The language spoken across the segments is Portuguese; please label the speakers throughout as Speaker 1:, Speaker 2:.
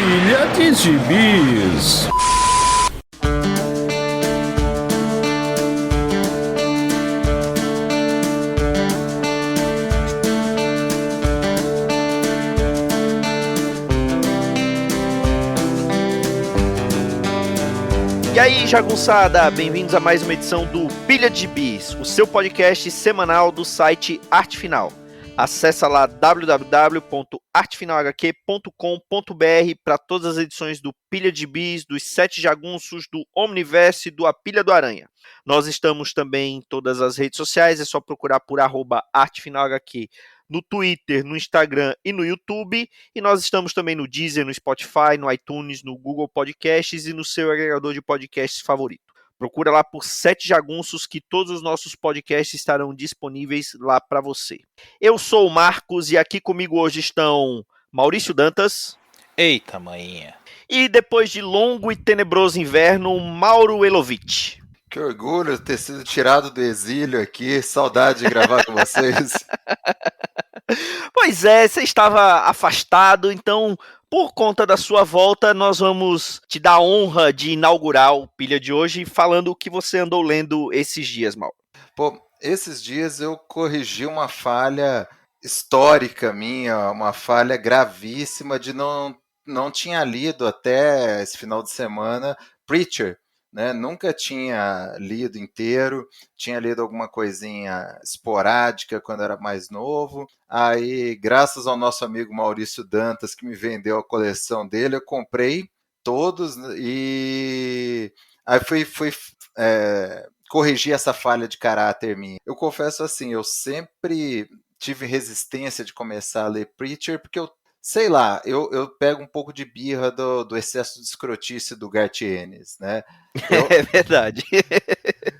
Speaker 1: Pilha de Gibis.
Speaker 2: E aí, jagunçada, bem-vindos a mais uma edição do Pilha de Gibis, o seu podcast semanal do site Arte Final. Acesse lá www.artefinalhq.com.br para todas as edições do Pilha de Gibis, dos 7 Jagunços, do Omniverse e do A Pilha do Aranha. Nós estamos também em todas as redes sociais, é só procurar por @artefinalhq no Twitter, no Instagram e no YouTube. E nós estamos também no Deezer, no Spotify, no iTunes, no Google Podcasts e no seu agregador de podcasts favorito. Procura lá por 7 Jagunços que todos os nossos podcasts estarão disponíveis lá para você. Eu sou o Marcos e aqui comigo hoje estão Maurício Dantas.
Speaker 3: Eita, maninha.
Speaker 2: E depois de longo e tenebroso inverno, Mauro Elovitch.
Speaker 4: Que orgulho ter sido tirado do exílio aqui, saudade de gravar com vocês.
Speaker 2: Pois é, você estava afastado, então, por conta da sua volta, nós vamos te dar a honra de inaugurar o Pilha de hoje falando o que você andou lendo esses dias, Mauro.
Speaker 4: Pô, esses dias eu corrigi uma falha histórica minha, uma falha gravíssima de não tinha lido até esse final de semana Preacher, né? Nunca tinha lido inteiro, tinha lido alguma coisinha esporádica quando era mais novo. Aí, graças ao nosso amigo Maurício Dantas, que me vendeu a coleção dele, eu comprei todos e aí fui corrigir essa falha de caráter minha. Eu confesso assim, eu sempre tive resistência de começar a ler Preacher, porque sei lá, eu pego um pouco de birra do excesso de escrotice do Garth Ennis, né?
Speaker 2: É verdade.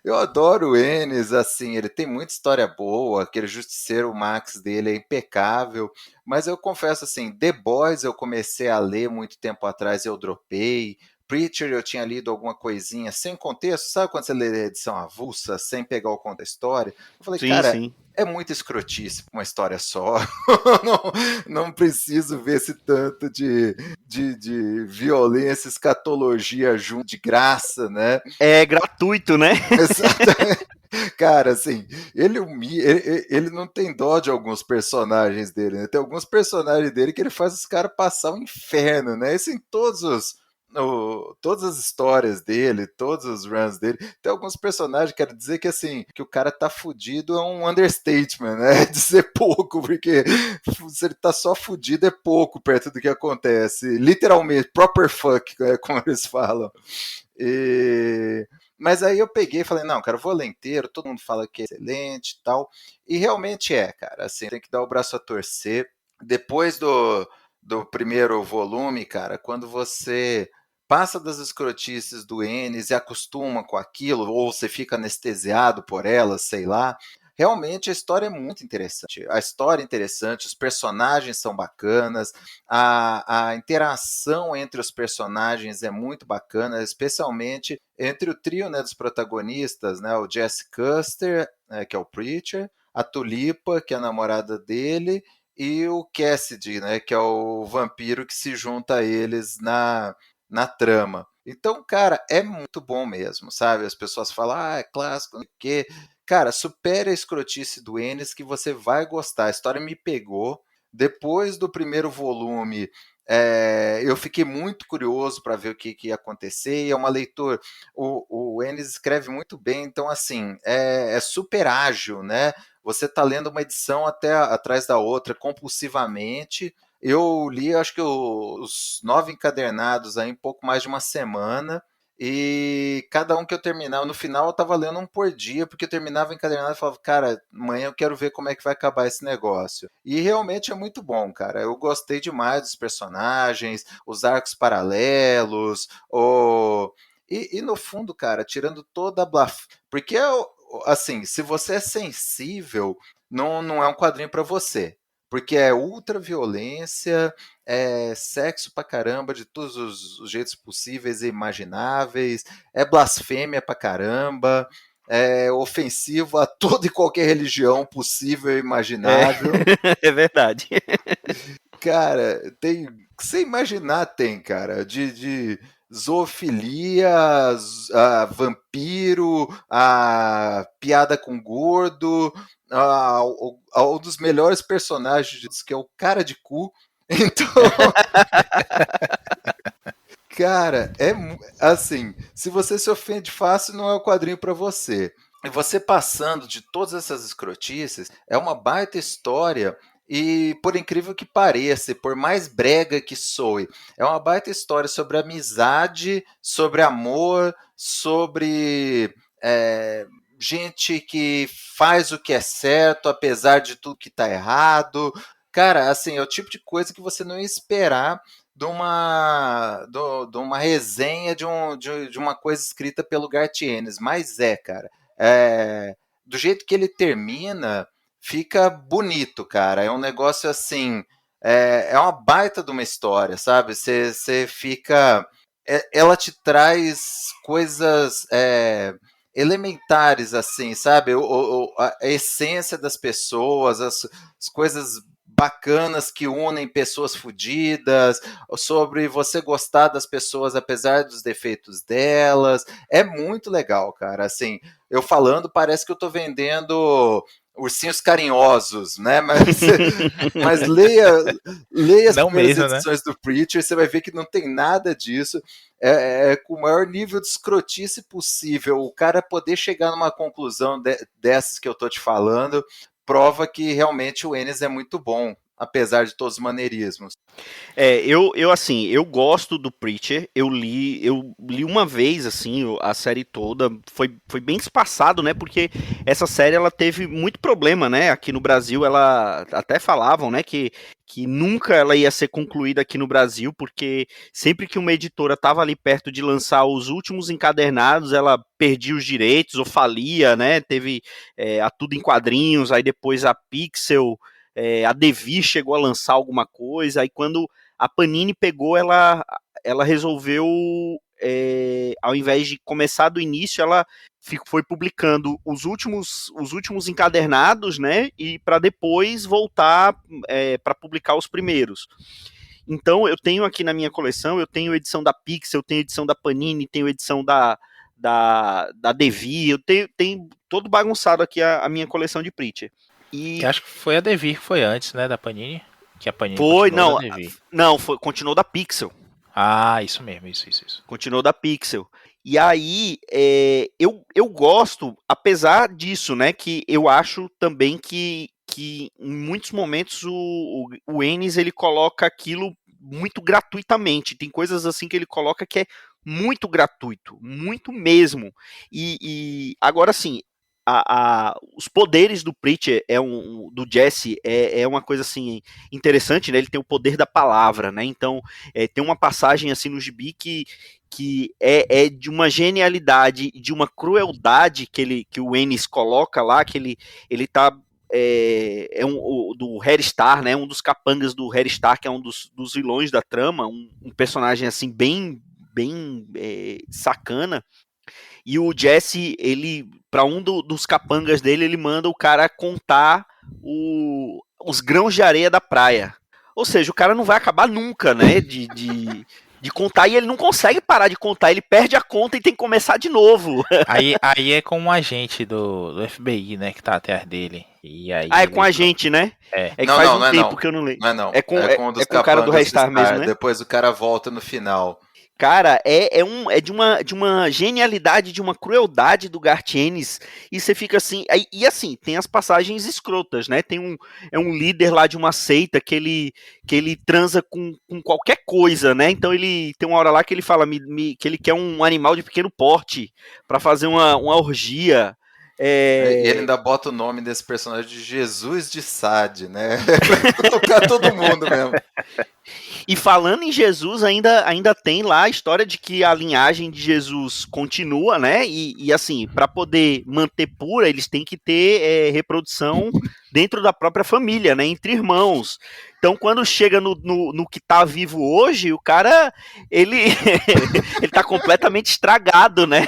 Speaker 4: Eu adoro o Ennis, assim, ele tem muita história boa, aquele Justiceiro Max dele é impecável, mas eu confesso assim, The Boys eu comecei a ler muito tempo atrás, eu dropei. Preacher eu tinha lido alguma coisinha sem contexto, sabe quando você lê a edição avulsa, sem pegar o conto da história? Eu falei,
Speaker 2: Sim,
Speaker 4: cara,
Speaker 2: sim.
Speaker 4: é muito escrotice pra uma história só, não preciso ver esse tanto de violência, escatologia junto, de graça, né?
Speaker 2: É gratuito, né?
Speaker 4: Exatamente. Cara, assim, ele não tem dó de alguns personagens dele, né? Tem alguns personagens dele que ele faz os caras passar o inferno, né? Isso em todas as histórias dele, todos os runs dele, tem alguns personagens, quero dizer que assim, que o cara tá fudido é um understatement, né? Dizer pouco, porque se ele tá só fudido é pouco perto do que acontece. Literalmente, proper fuck, como eles falam. Mas aí eu peguei e falei, não, cara, eu vou ler inteiro, todo mundo fala que é excelente e tal, e realmente é, cara, assim, tem que dar o braço a torcer. Depois do primeiro volume, cara, quando você passa das escrotices do Ennis e acostuma com aquilo, ou você fica anestesiado por elas, sei lá, realmente a história é muito interessante. A história é interessante, os personagens são bacanas, a interação entre os personagens é muito bacana, especialmente entre o trio, né, dos protagonistas, né, o Jesse Custer, que é o Preacher, a Tulipa, que é a namorada dele, e o Cassidy, né, que é o vampiro que se junta a eles na trama. Então, cara, é muito bom mesmo, sabe? As pessoas falam, é clássico, não sei o quê. Cara, supere a escrotice do Ennis que você vai gostar. A história me pegou. Depois do primeiro volume, eu fiquei muito curioso para ver o que ia acontecer. E é uma leitura. O Ennis escreve muito bem, então, assim, é super ágil, né? Você está lendo uma edição até atrás da outra compulsivamente. Eu li, acho que os 9 encadernados aí em pouco mais de uma semana. E cada um que eu terminava, no final eu estava lendo um por dia, porque eu terminava o encadernado e falava, cara, amanhã eu quero ver como é que vai acabar esse negócio. E realmente é muito bom, cara. Eu gostei demais dos personagens, os arcos paralelos, e no fundo, cara, tirando toda a porque, assim, se você é sensível, não é um quadrinho para você. Porque é ultra violência, é sexo pra caramba de todos os jeitos possíveis e imagináveis, é blasfêmia pra caramba, é ofensivo a toda e qualquer religião possível e imaginável.
Speaker 2: É verdade.
Speaker 4: Cara, tem que você imaginar tem, cara, de zoofilia, vampiro, a piada com gordo, um dos melhores personagens, que é o cara de cu. Então, cara, assim, se você se ofende fácil, não é o quadrinho pra você. E você passando de todas essas escrotices, é uma baita história. E por incrível que pareça, e por mais brega que soe, é uma baita história sobre amizade, sobre amor, sobre gente que faz o que é certo, apesar de tudo que tá errado. Cara, assim, é o tipo de coisa que você não ia esperar de uma resenha de uma coisa escrita pelo Garth Ennis, mas cara. Do jeito que ele termina, fica bonito, cara. É um negócio assim. É uma baita de uma história, sabe? Você fica. Ela te traz coisas elementares, assim, sabe? A essência das pessoas, as coisas bacanas que unem pessoas fodidas, sobre você gostar das pessoas apesar dos defeitos delas. É muito legal, cara. Assim, eu falando, parece que eu tô vendendo ursinhos carinhosos, né? Mas leia as
Speaker 3: Não
Speaker 4: primeiras
Speaker 3: mesmo, né?
Speaker 4: edições do Preacher, você vai ver que não tem nada disso. Com o maior nível de escrotice possível. O cara poder chegar numa conclusão dessas que eu tô te falando, prova que realmente o Ennis é muito bom, apesar de todos os maneirismos.
Speaker 2: Assim, eu gosto do Preacher, eu li uma vez, assim, a série toda, foi bem espaçado, né, porque essa série, ela teve muito problema, né, aqui no Brasil, ela até falavam, né, que nunca ela ia ser concluída aqui no Brasil, porque sempre que uma editora estava ali perto de lançar os últimos encadernados, ela perdia os direitos ou falia, né, teve a Tudo em Quadrinhos, aí depois a Pixel, a Devir chegou a lançar alguma coisa, aí quando a Panini pegou, ela resolveu, ao invés de começar do início, ela foi publicando os últimos encadernados, né, e para depois voltar para publicar os primeiros. Então, eu tenho aqui na minha coleção, eu tenho edição da Pixel, eu tenho edição da Panini, tenho edição da Devir, eu tenho todo bagunçado aqui a minha coleção de Preacher. E
Speaker 3: Eu acho que foi a Devir que foi antes, né, da Panini. Que a Panini
Speaker 2: foi,
Speaker 3: continuou da Devir.
Speaker 2: continuou da Pixel.
Speaker 3: Ah, isso mesmo, isso.
Speaker 2: Continuou da Pixel. E aí, eu gosto, apesar disso, né, que eu acho também que em muitos momentos o Ennis, ele coloca aquilo muito gratuitamente. Tem coisas assim que ele coloca que é muito gratuito, muito mesmo. E agora sim, os poderes do Preacher do Jesse é uma coisa assim interessante, né? Ele tem o poder da palavra, né? Então tem uma passagem assim no gibi que é de uma genialidade, de uma crueldade que o Ennis coloca lá, que ele tá do Harry Star, né? Um dos capangas do Harry Star, que é um dos vilões da trama, um personagem assim bem sacana. E o Jesse, ele, para um dos capangas dele, ele manda o cara contar os grãos de areia da praia. Ou seja, o cara não vai acabar nunca, né, de contar, e ele não consegue parar de contar, ele perde a conta e tem que começar de novo.
Speaker 3: Aí é com um agente do FBI, né, que tá atrás dele. E aí
Speaker 2: é com a gente, né? Que
Speaker 4: não,
Speaker 2: faz
Speaker 4: não,
Speaker 2: um
Speaker 4: não
Speaker 2: tempo que eu não leio.
Speaker 4: Não.
Speaker 2: É com o cara do
Speaker 4: Restar
Speaker 2: Restar mesmo, né?
Speaker 4: Depois o cara volta no final.
Speaker 2: Cara, de uma genialidade, de uma crueldade do Garth Ennis, e você fica assim, e assim, tem as passagens escrotas, né? Tem um líder lá de uma seita que ele transa com qualquer coisa, né? Então ele tem uma hora lá que ele fala que ele quer um animal de pequeno porte para fazer uma orgia.
Speaker 4: E ele ainda bota o nome desse personagem de Jesus de Sade, né? Pra tocar todo mundo mesmo.
Speaker 2: E falando em Jesus, ainda tem lá a história de que a linhagem de Jesus continua, né? E assim, para poder manter pura, eles têm que ter reprodução dentro da própria família, né? Entre irmãos. Então, quando chega no que tá vivo hoje, o cara, ele tá completamente estragado, né?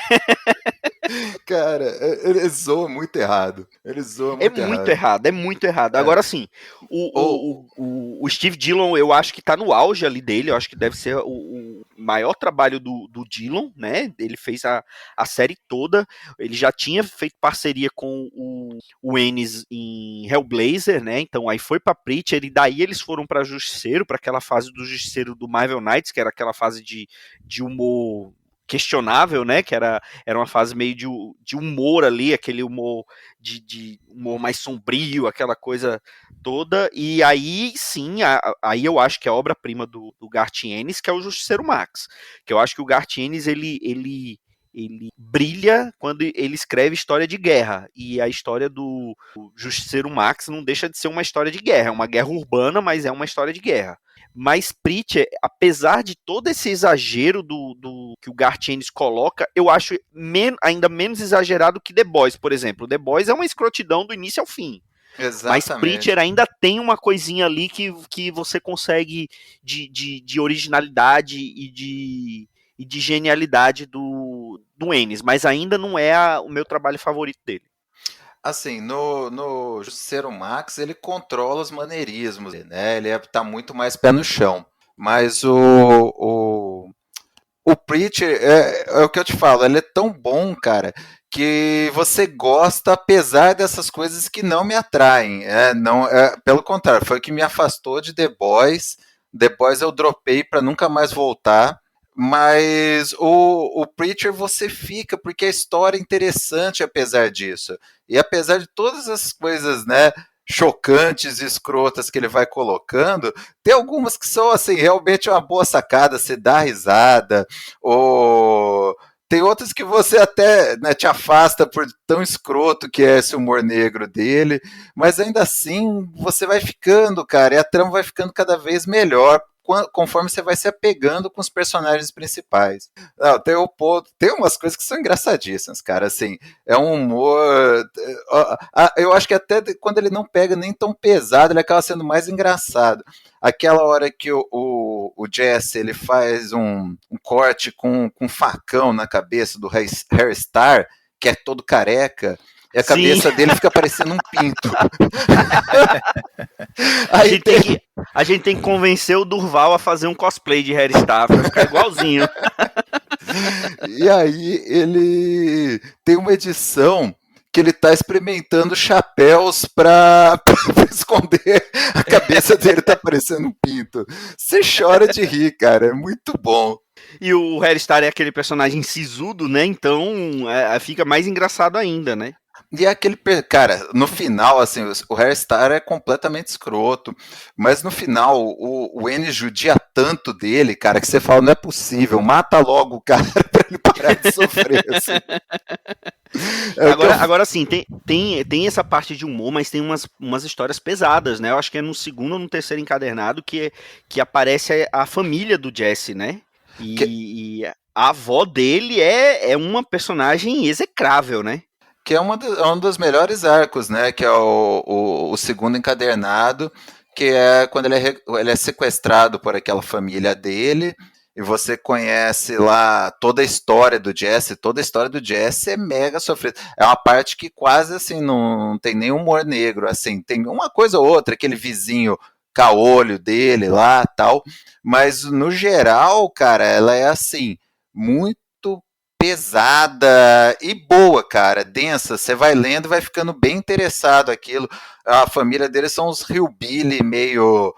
Speaker 4: Cara, ele zoa muito errado. Ele zoa
Speaker 2: É
Speaker 4: muito
Speaker 2: muito
Speaker 4: errado.
Speaker 2: errado, é muito errado.
Speaker 4: É.
Speaker 2: Agora, assim,
Speaker 4: Ou,
Speaker 2: o Steve Dillon, eu acho que tá no auge ali dele, eu acho que deve ser o maior trabalho do Dillon, né? Ele fez a série toda, ele já tinha feito parceria com o Ennis em Hellblazer, né? Então aí foi pra Preacher, e daí eles foram pra Justiceiro, pra aquela fase do Justiceiro do Marvel Knights, que era aquela fase de humor questionável, né? Que era uma fase meio de humor ali, aquele humor de humor mais sombrio, aquela coisa toda, e aí sim, aí eu acho que a obra-prima do Garth Ennis, que é o Justiceiro Max, que eu acho que o Garth Ennis, ele brilha quando ele escreve história de guerra, e a história do Justiceiro Max não deixa de ser uma história de guerra, é uma guerra urbana, mas é uma história de guerra. Mas Preacher, apesar de todo esse exagero do que o Garth Ennis coloca, eu acho ainda menos exagerado que The Boys, por exemplo. The Boys é uma escrotidão do início ao fim. Mas
Speaker 4: exatamente.
Speaker 2: Preacher ainda tem uma coisinha ali que você consegue de originalidade e de genialidade do Ennis, mas ainda não é o meu trabalho favorito dele.
Speaker 4: Assim, no Justiceiro Max, ele controla os maneirismos, né? Ele tá muito mais pé no chão. Mas o Preacher, é o que eu te falo, ele é tão bom, cara, que você gosta apesar dessas coisas que não me atraem. Não, pelo contrário, foi o que me afastou de The Boys. The Boys eu dropei para nunca mais voltar. Mas o Preacher você fica, porque a história é interessante apesar disso. E apesar de todas as coisas, né, chocantes e escrotas que ele vai colocando, tem algumas que são assim, realmente uma boa sacada, você dá risada, ou tem outras que você até, né, te afasta por tão escroto que é esse humor negro dele, mas ainda assim você vai ficando, cara, e a trama vai ficando cada vez melhor conforme você vai se apegando com os personagens principais. Não, tem umas coisas que são engraçadíssimas, cara, assim, é um humor, eu acho que até quando ele não pega nem tão pesado, ele acaba sendo mais engraçado. Aquela hora que o Jesse ele faz um corte com um facão na cabeça do Harry Star, que é todo careca, e a cabeça dele fica parecendo um pinto.
Speaker 2: A gente tem que convencer o Durval a fazer um cosplay de Harry Styles, vai ficar igualzinho.
Speaker 4: E aí ele tem uma edição que ele tá experimentando chapéus pra esconder a cabeça dele, tá parecendo um pinto. Você chora de rir, cara, é muito bom.
Speaker 2: E o Harry Styles é aquele personagem sisudo, né? Então fica mais engraçado ainda, né?
Speaker 4: E é aquele, cara, no final, assim, o Harry Star é completamente escroto, mas no final, o N judia tanto dele, cara, que você fala, não é possível, mata logo o cara pra ele parar de sofrer, assim.
Speaker 2: Agora sim, tem essa parte de humor, mas tem umas histórias pesadas, né? Eu acho que é no segundo ou no terceiro encadernado que aparece a família do Jesse, né? E a avó dele é uma personagem execrável, né?
Speaker 4: Que é um dos melhores arcos, né? Que é o segundo encadernado, que é quando ele é sequestrado por aquela família dele, e você conhece lá toda a história do Jesse. Toda a história do Jesse é mega sofrida. É uma parte que quase assim não tem nem humor negro, assim, tem uma coisa ou outra, aquele vizinho caolho dele lá, tal, mas no geral, cara, ela é assim, muito pesada e boa, cara, densa. Você vai lendo e vai ficando bem interessado aquilo. A família deles são os hillbilly meio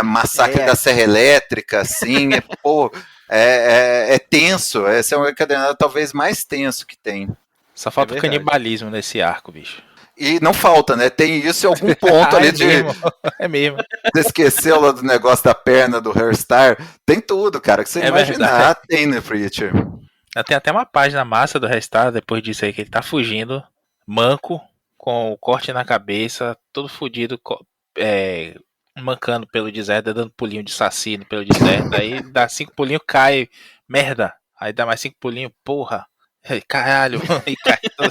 Speaker 4: massacre da Serra Elétrica, assim, é tenso. Esse é o encadernado talvez mais tenso que tem.
Speaker 3: Só falta o canibalismo nesse arco, bicho.
Speaker 4: E não falta, né? Tem isso em algum ponto ali
Speaker 3: É mesmo.
Speaker 4: Você esqueceu lá do negócio da perna do Harry Star? Tem tudo, cara, que você imaginar, tem no Preacher.
Speaker 3: Tem até uma página massa do Restart depois disso aí, que ele tá fugindo, manco, com o corte na cabeça, todo fudido, mancando pelo deserto, dando pulinho de assassino pelo deserto, aí dá 5 pulinhos, cai, merda, aí dá mais 5 pulinhos, porra, caralho, e cai todo.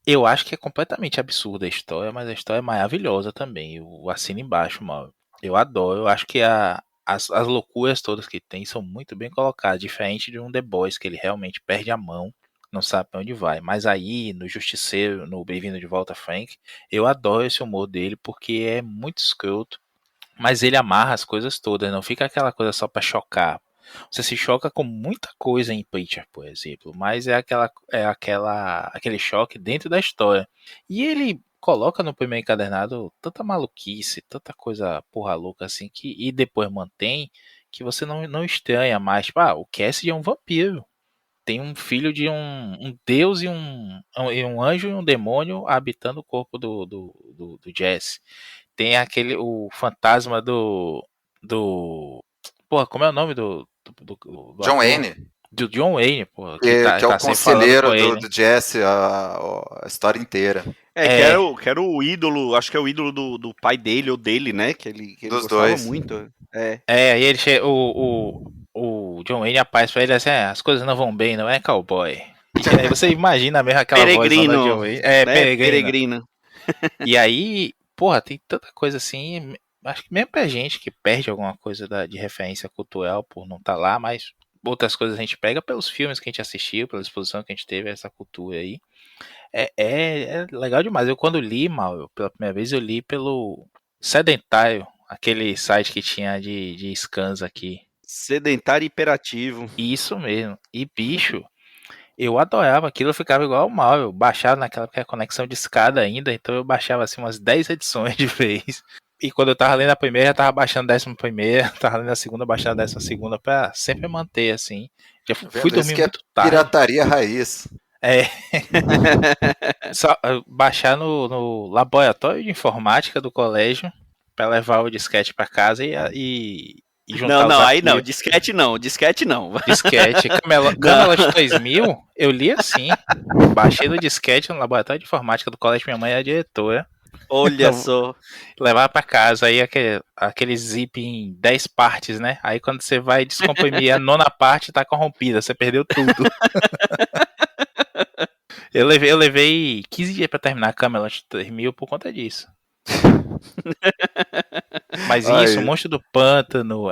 Speaker 3: Eu acho que é completamente absurda a história, mas a história é maravilhosa também, eu assino embaixo, mano. Eu adoro, eu acho que as loucuras todas que tem são muito bem colocadas, diferente de um The Boys, que ele realmente perde a mão não sabe pra onde vai. Mas aí, no Justiceiro, no Bem-vindo de Volta, Frank, eu adoro esse humor dele porque é muito escroto, mas ele amarra as coisas todas, não fica aquela coisa só pra chocar. Você se choca com muita coisa em Preacher, por exemplo, mas aquele choque dentro da história. E ele coloca no primeiro encadernado tanta maluquice, tanta coisa porra louca assim, e depois mantém que você não estranha mais. Tipo, o Cassidy é um vampiro. Tem um filho de um deus e um anjo e um demônio habitando o corpo do Jesse. Tem o fantasma do. Porra, como é o nome do
Speaker 4: John
Speaker 3: ator?
Speaker 4: Wayne,
Speaker 3: Do John Wayne, porra,
Speaker 4: que é o
Speaker 3: tá sempre falando com
Speaker 4: conselheiro
Speaker 3: ele.
Speaker 4: do Jesse a história inteira.
Speaker 2: Que era o ídolo, acho que é o ídolo do pai dele ou dele, né? Que ele
Speaker 4: Dos
Speaker 2: gostava
Speaker 4: dois.
Speaker 2: muito.
Speaker 3: Aí ele o John Wayne aparece pra ele assim: as coisas não vão bem, não é, cowboy? E aí você imagina mesmo aquela voz lá do John Wayne.
Speaker 2: Peregrino.
Speaker 3: E aí, porra, tem tanta coisa assim. Acho que mesmo pra gente que perde alguma coisa de referência cultural por não estar lá, mas outras coisas a gente pega pelos filmes que a gente assistiu, pela exposição que a gente teve a essa cultura aí. É legal demais. Eu quando li, mal, pela primeira vez, eu li pelo Sedentário, aquele site que tinha de scans aqui.
Speaker 2: Sedentário e hiperativo.
Speaker 3: Isso mesmo. E bicho, eu adorava aquilo, eu ficava igual ao mal. Eu baixava naquela época a conexão de escada ainda, então eu baixava assim umas 10 edições de vez. E quando eu tava lendo a primeira, já tava baixando a 11ª, tava lendo a segunda, baixando a 12ª pra sempre manter assim. Já fui
Speaker 4: Vendo isso
Speaker 3: dormir
Speaker 4: que é
Speaker 3: muito tarde.
Speaker 4: pirataria raiz.
Speaker 3: É. Só baixar no laboratório de informática do colégio pra levar o disquete pra casa e juntar os
Speaker 2: Aí não,
Speaker 3: arquivos.
Speaker 2: disquete não.
Speaker 3: Disquete, Camelot 2000, eu li assim. Baixei no disquete no laboratório de informática do colégio, minha mãe era diretora.
Speaker 2: Olha só.
Speaker 3: Levar pra casa, aí aquele zip em 10 partes, né? Aí quando você vai descomprimir a 9ª parte, tá corrompida, você perdeu tudo. Eu levei 15 dias pra terminar a Camelot 3000 por conta disso. Mas isso, o Monstro do Pântano,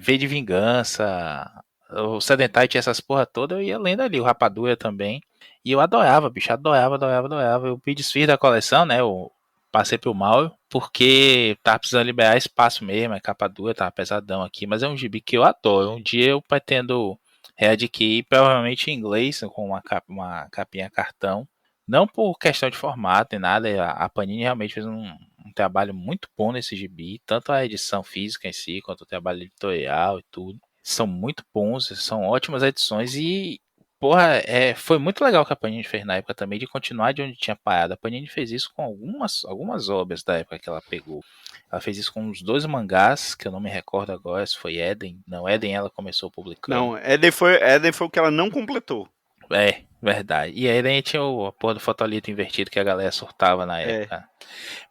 Speaker 3: V de Vingança, o Sedentário tinha essas porra toda, eu ia lendo ali, o Rapadura também. E eu adorava, bicho, adorava. Eu me desfiz da coleção, né? Eu passei pro Mauro, porque tava precisando liberar espaço mesmo, a capa dura, tava pesadão aqui, mas é um gibi que eu adoro. Um dia eu pretendo readquirir, provavelmente em inglês, com uma capinha cartão. Não por questão de formato nem nada, a Panini realmente fez um trabalho muito bom nesse gibi, tanto a edição física em si, quanto o trabalho editorial e tudo. São muito bons, são ótimas edições e, porra, foi muito legal o que a Panini fez na época também, de continuar de onde tinha parado. A Panini fez isso com algumas obras da época que ela pegou. Ela fez isso com uns 2 mangás, que eu não me recordo agora se foi Eden. Não, Eden ela começou publicando.
Speaker 2: Não, Eden foi o que ela não completou.
Speaker 3: É, verdade. E aí daí tinha a porra do fotolito invertido que a galera surtava na época.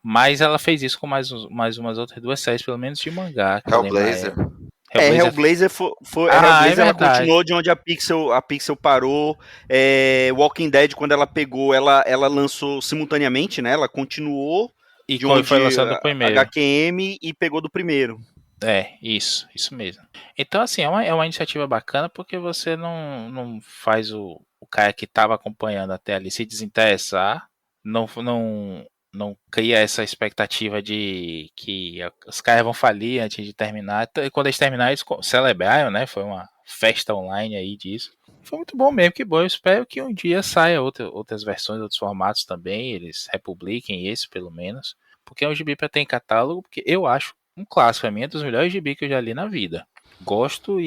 Speaker 3: Mas ela fez isso com mais umas outras 2 séries, pelo menos de mangá. Que
Speaker 4: Hellblazer.
Speaker 2: Hellblazer ela continuou de onde a Pixel parou. Walking Dead, quando ela pegou, ela lançou simultaneamente, né? Ela continuou
Speaker 3: e
Speaker 2: de onde
Speaker 3: foi lançando o primeiro.
Speaker 2: HQM e pegou do primeiro.
Speaker 3: Isso mesmo. Então, assim, é uma iniciativa bacana porque você não faz o cara que estava acompanhando até ali se desinteressar, não cria essa expectativa de que os caras vão falir antes de terminar. E quando eles terminarem, eles celebraram, né? Foi uma festa online aí disso. Foi muito bom mesmo, que bom. Eu espero que um dia saia outras versões, outros formatos também, eles republiquem esse pelo menos, porque é um gibi para ter em catálogo, porque eu acho um clássico, pra mim é dos melhores gibi que eu já li na vida. Gosto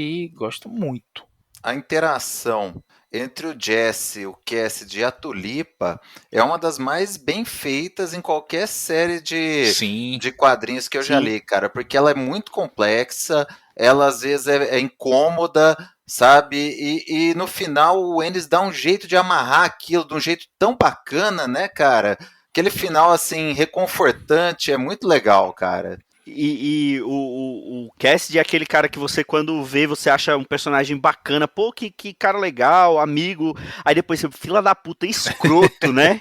Speaker 3: muito.
Speaker 4: A interação entre o Jesse, o Cassidy e a Tulipa é uma das mais bem feitas em qualquer série de quadrinhos que eu já li, cara, porque ela é muito complexa, ela às vezes é incômoda, sabe? E no final o Ennis dá um jeito de amarrar aquilo de um jeito tão bacana, né, cara? Aquele final, assim, reconfortante, é muito legal, cara.
Speaker 2: E o Cassidy é aquele cara que você, quando vê, você acha um personagem bacana. Pô, que cara legal, amigo. Aí depois você, fila da puta, escroto, né?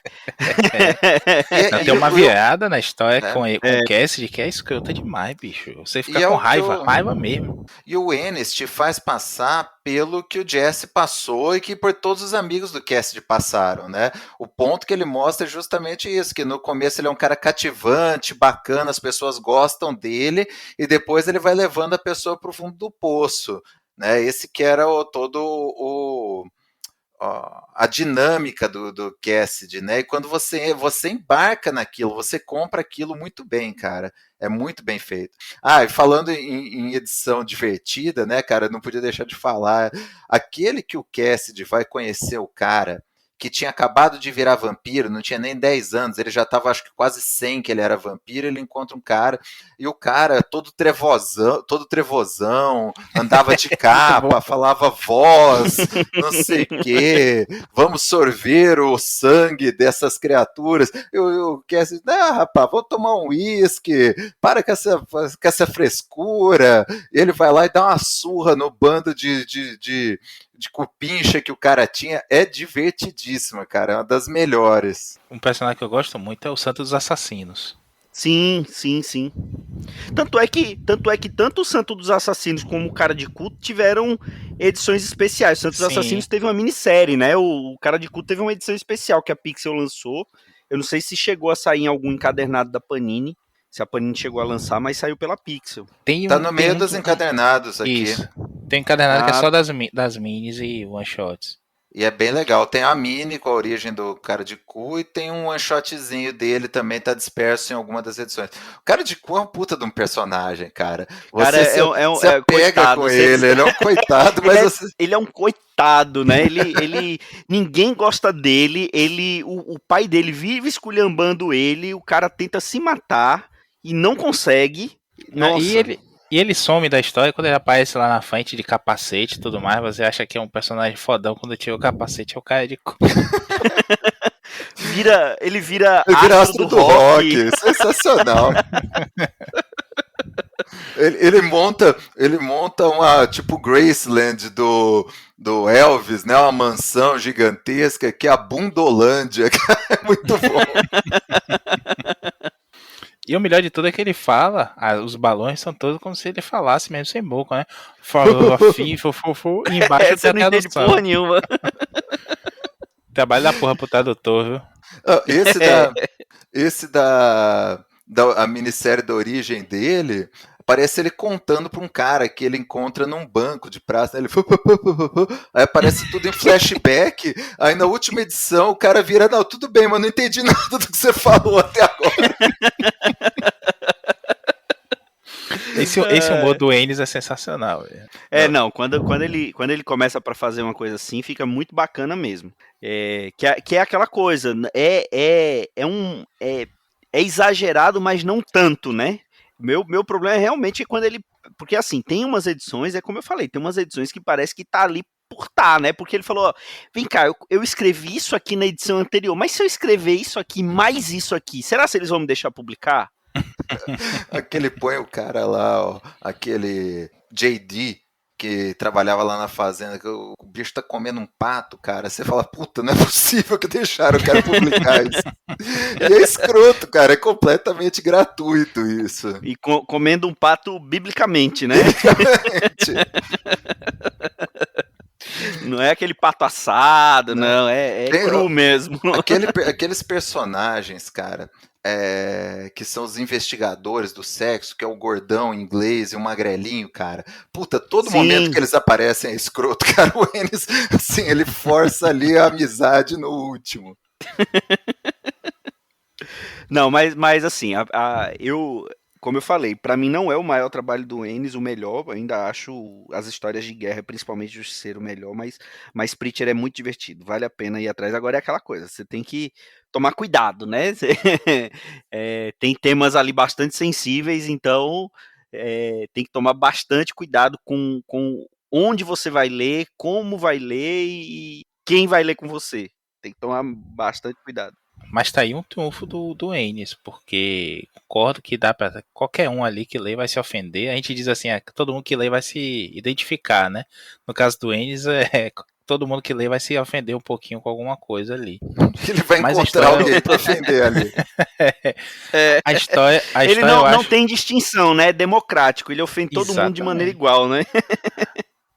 Speaker 3: Não, tem uma
Speaker 4: o-
Speaker 3: virada na história
Speaker 4: né?
Speaker 3: com o Cassidy que é escrota demais, bicho. Você
Speaker 4: E
Speaker 3: fica
Speaker 4: é
Speaker 3: com
Speaker 4: o que
Speaker 3: raiva,
Speaker 4: eu-
Speaker 3: raiva mesmo.
Speaker 4: E o Ennis te faz passar pelo que o Jesse passou e que por todos os amigos do Cassidy passaram, né? O ponto que ele mostra é justamente isso, que no começo ele é um cara cativante, bacana, as pessoas gostam dele, e depois ele vai levando a pessoa para o fundo do poço, né? Esse que era a dinâmica do Cassidy, né? E quando você embarca naquilo, você compra aquilo muito bem, cara. É muito bem feito. Ah, e falando em edição divertida, né, cara, não podia deixar de falar. Aquele que o Cassidy vai conhecer o cara que tinha acabado de virar vampiro, não tinha nem 10 anos, ele já estava acho que quase 100 que ele era vampiro, ele encontra um cara, e o cara todo trevosão, andava de capa, falava voz, não sei o quê, vamos sorver o sangue dessas criaturas. Eu quero assim, rapaz, vou tomar um uísque, para com essa frescura. E ele vai lá e dá uma surra no bando de cupincha que o cara tinha. É divertidíssima, cara, é uma das melhores.
Speaker 3: Um personagem que eu gosto muito é o Santo dos Assassinos.
Speaker 2: Sim. Tanto é que tanto o Santo dos Assassinos como o Cara de Culto tiveram edições especiais. O Santo dos
Speaker 3: Sim.
Speaker 2: Assassinos teve uma minissérie, né? O Cara de Culto teve uma edição especial que a Pixel lançou. Eu não sei se chegou a sair em algum encadernado da Panini, se a Panini chegou a lançar, mas saiu pela Pixel.
Speaker 4: Tá no meio dos encadernados aqui.
Speaker 3: Isso. Tem um encadernado que é
Speaker 2: Ah.
Speaker 3: só das minis e one-shots.
Speaker 4: E é bem legal. Tem a mini com a origem do Cara de Cu e tem um one shotzinho dele também, tá disperso em alguma das edições. O Cara de Cu é um puta de um personagem, cara. Você
Speaker 2: Cara,
Speaker 4: se apega
Speaker 2: coitado,
Speaker 4: com ele é um coitado, mas você...
Speaker 2: Ele é um coitado, né? Ninguém gosta dele. O pai dele vive esculhambando ele. O cara tenta se matar e não consegue. Nossa.
Speaker 3: E ele some da história quando ele aparece lá na frente de capacete e tudo mais. Você acha que é um personagem fodão quando tira o capacete, é o Cara de Cu.
Speaker 2: Ele vira
Speaker 4: astro do rock. Sensacional. Ele monta uma tipo Graceland do Elvis, né? Uma mansão gigantesca que é a Bundolândia. É muito bom.
Speaker 3: E o melhor de tudo é que ele fala, os balões são todos como se ele falasse mesmo sem boca, né? Falou fofo, e embaixo tem a tradução.
Speaker 2: Porra nenhuma.
Speaker 3: Trabalho da porra pro tradutor, viu?
Speaker 4: Esse da a minissérie da origem dele, parece ele contando para um cara que ele encontra num banco de praça, né? Aí aparece tudo em flashback, aí na última edição o cara vira, não, tudo bem, mas não entendi nada do que você falou até agora.
Speaker 3: Esse humor do Ennis é sensacional.
Speaker 2: Não, quando ele começa pra fazer uma coisa assim, fica muito bacana mesmo. Que é aquela coisa, é exagerado, mas não tanto, né? Meu problema é realmente quando ele... Porque assim, tem umas edições, é como eu falei, tem umas edições que parece que tá ali por tá, né? Porque ele falou, ó, vem cá, eu escrevi isso aqui na edição anterior, mas se eu escrever isso aqui, mais isso aqui, será que eles vão me deixar publicar?
Speaker 4: Aquele põe o cara lá, ó, aquele JD que trabalhava lá na fazenda, que o bicho tá comendo um pato, cara. Você fala, puta, não é possível que deixaram o cara publicar isso. E é escroto, cara, é completamente gratuito isso.
Speaker 2: E comendo um pato biblicamente, né? Não é aquele pato assado, não, é cru mesmo.
Speaker 4: Aqueles personagens, cara, que são os investigadores do sexo, que é o gordão inglês e o magrelinho, cara. Puta, todo momento que eles aparecem é escroto, cara. O Ennis, assim, ele força ali a amizade no último.
Speaker 2: Não, mas assim, como eu falei, pra mim não é o maior trabalho do Ennis, o melhor. Eu ainda acho as histórias de guerra, principalmente do Justiceiro, o melhor, mas Preacher é muito divertido, vale a pena ir atrás. Agora é aquela coisa, você tem que tomar cuidado, né? Tem temas ali bastante sensíveis, então tem que tomar bastante cuidado com onde você vai ler, como vai ler e quem vai ler com você. Tem que tomar bastante cuidado.
Speaker 3: Mas tá aí um triunfo do Ennis, porque concordo que dá pra qualquer um ali que lê vai se ofender. A gente diz assim, todo mundo que lê vai se identificar, né? No caso do Ennis, todo mundo que lê vai se ofender um pouquinho com alguma coisa ali.
Speaker 4: Ele vai
Speaker 3: Mas a
Speaker 4: encontrar
Speaker 3: história-
Speaker 4: alguém pra ofender ali.
Speaker 3: A história
Speaker 2: Ele
Speaker 3: eu
Speaker 2: não
Speaker 3: acho...
Speaker 2: tem distinção, né? É democrático. Ele ofende todo mundo de maneira
Speaker 3: Exatamente.
Speaker 2: igual, né?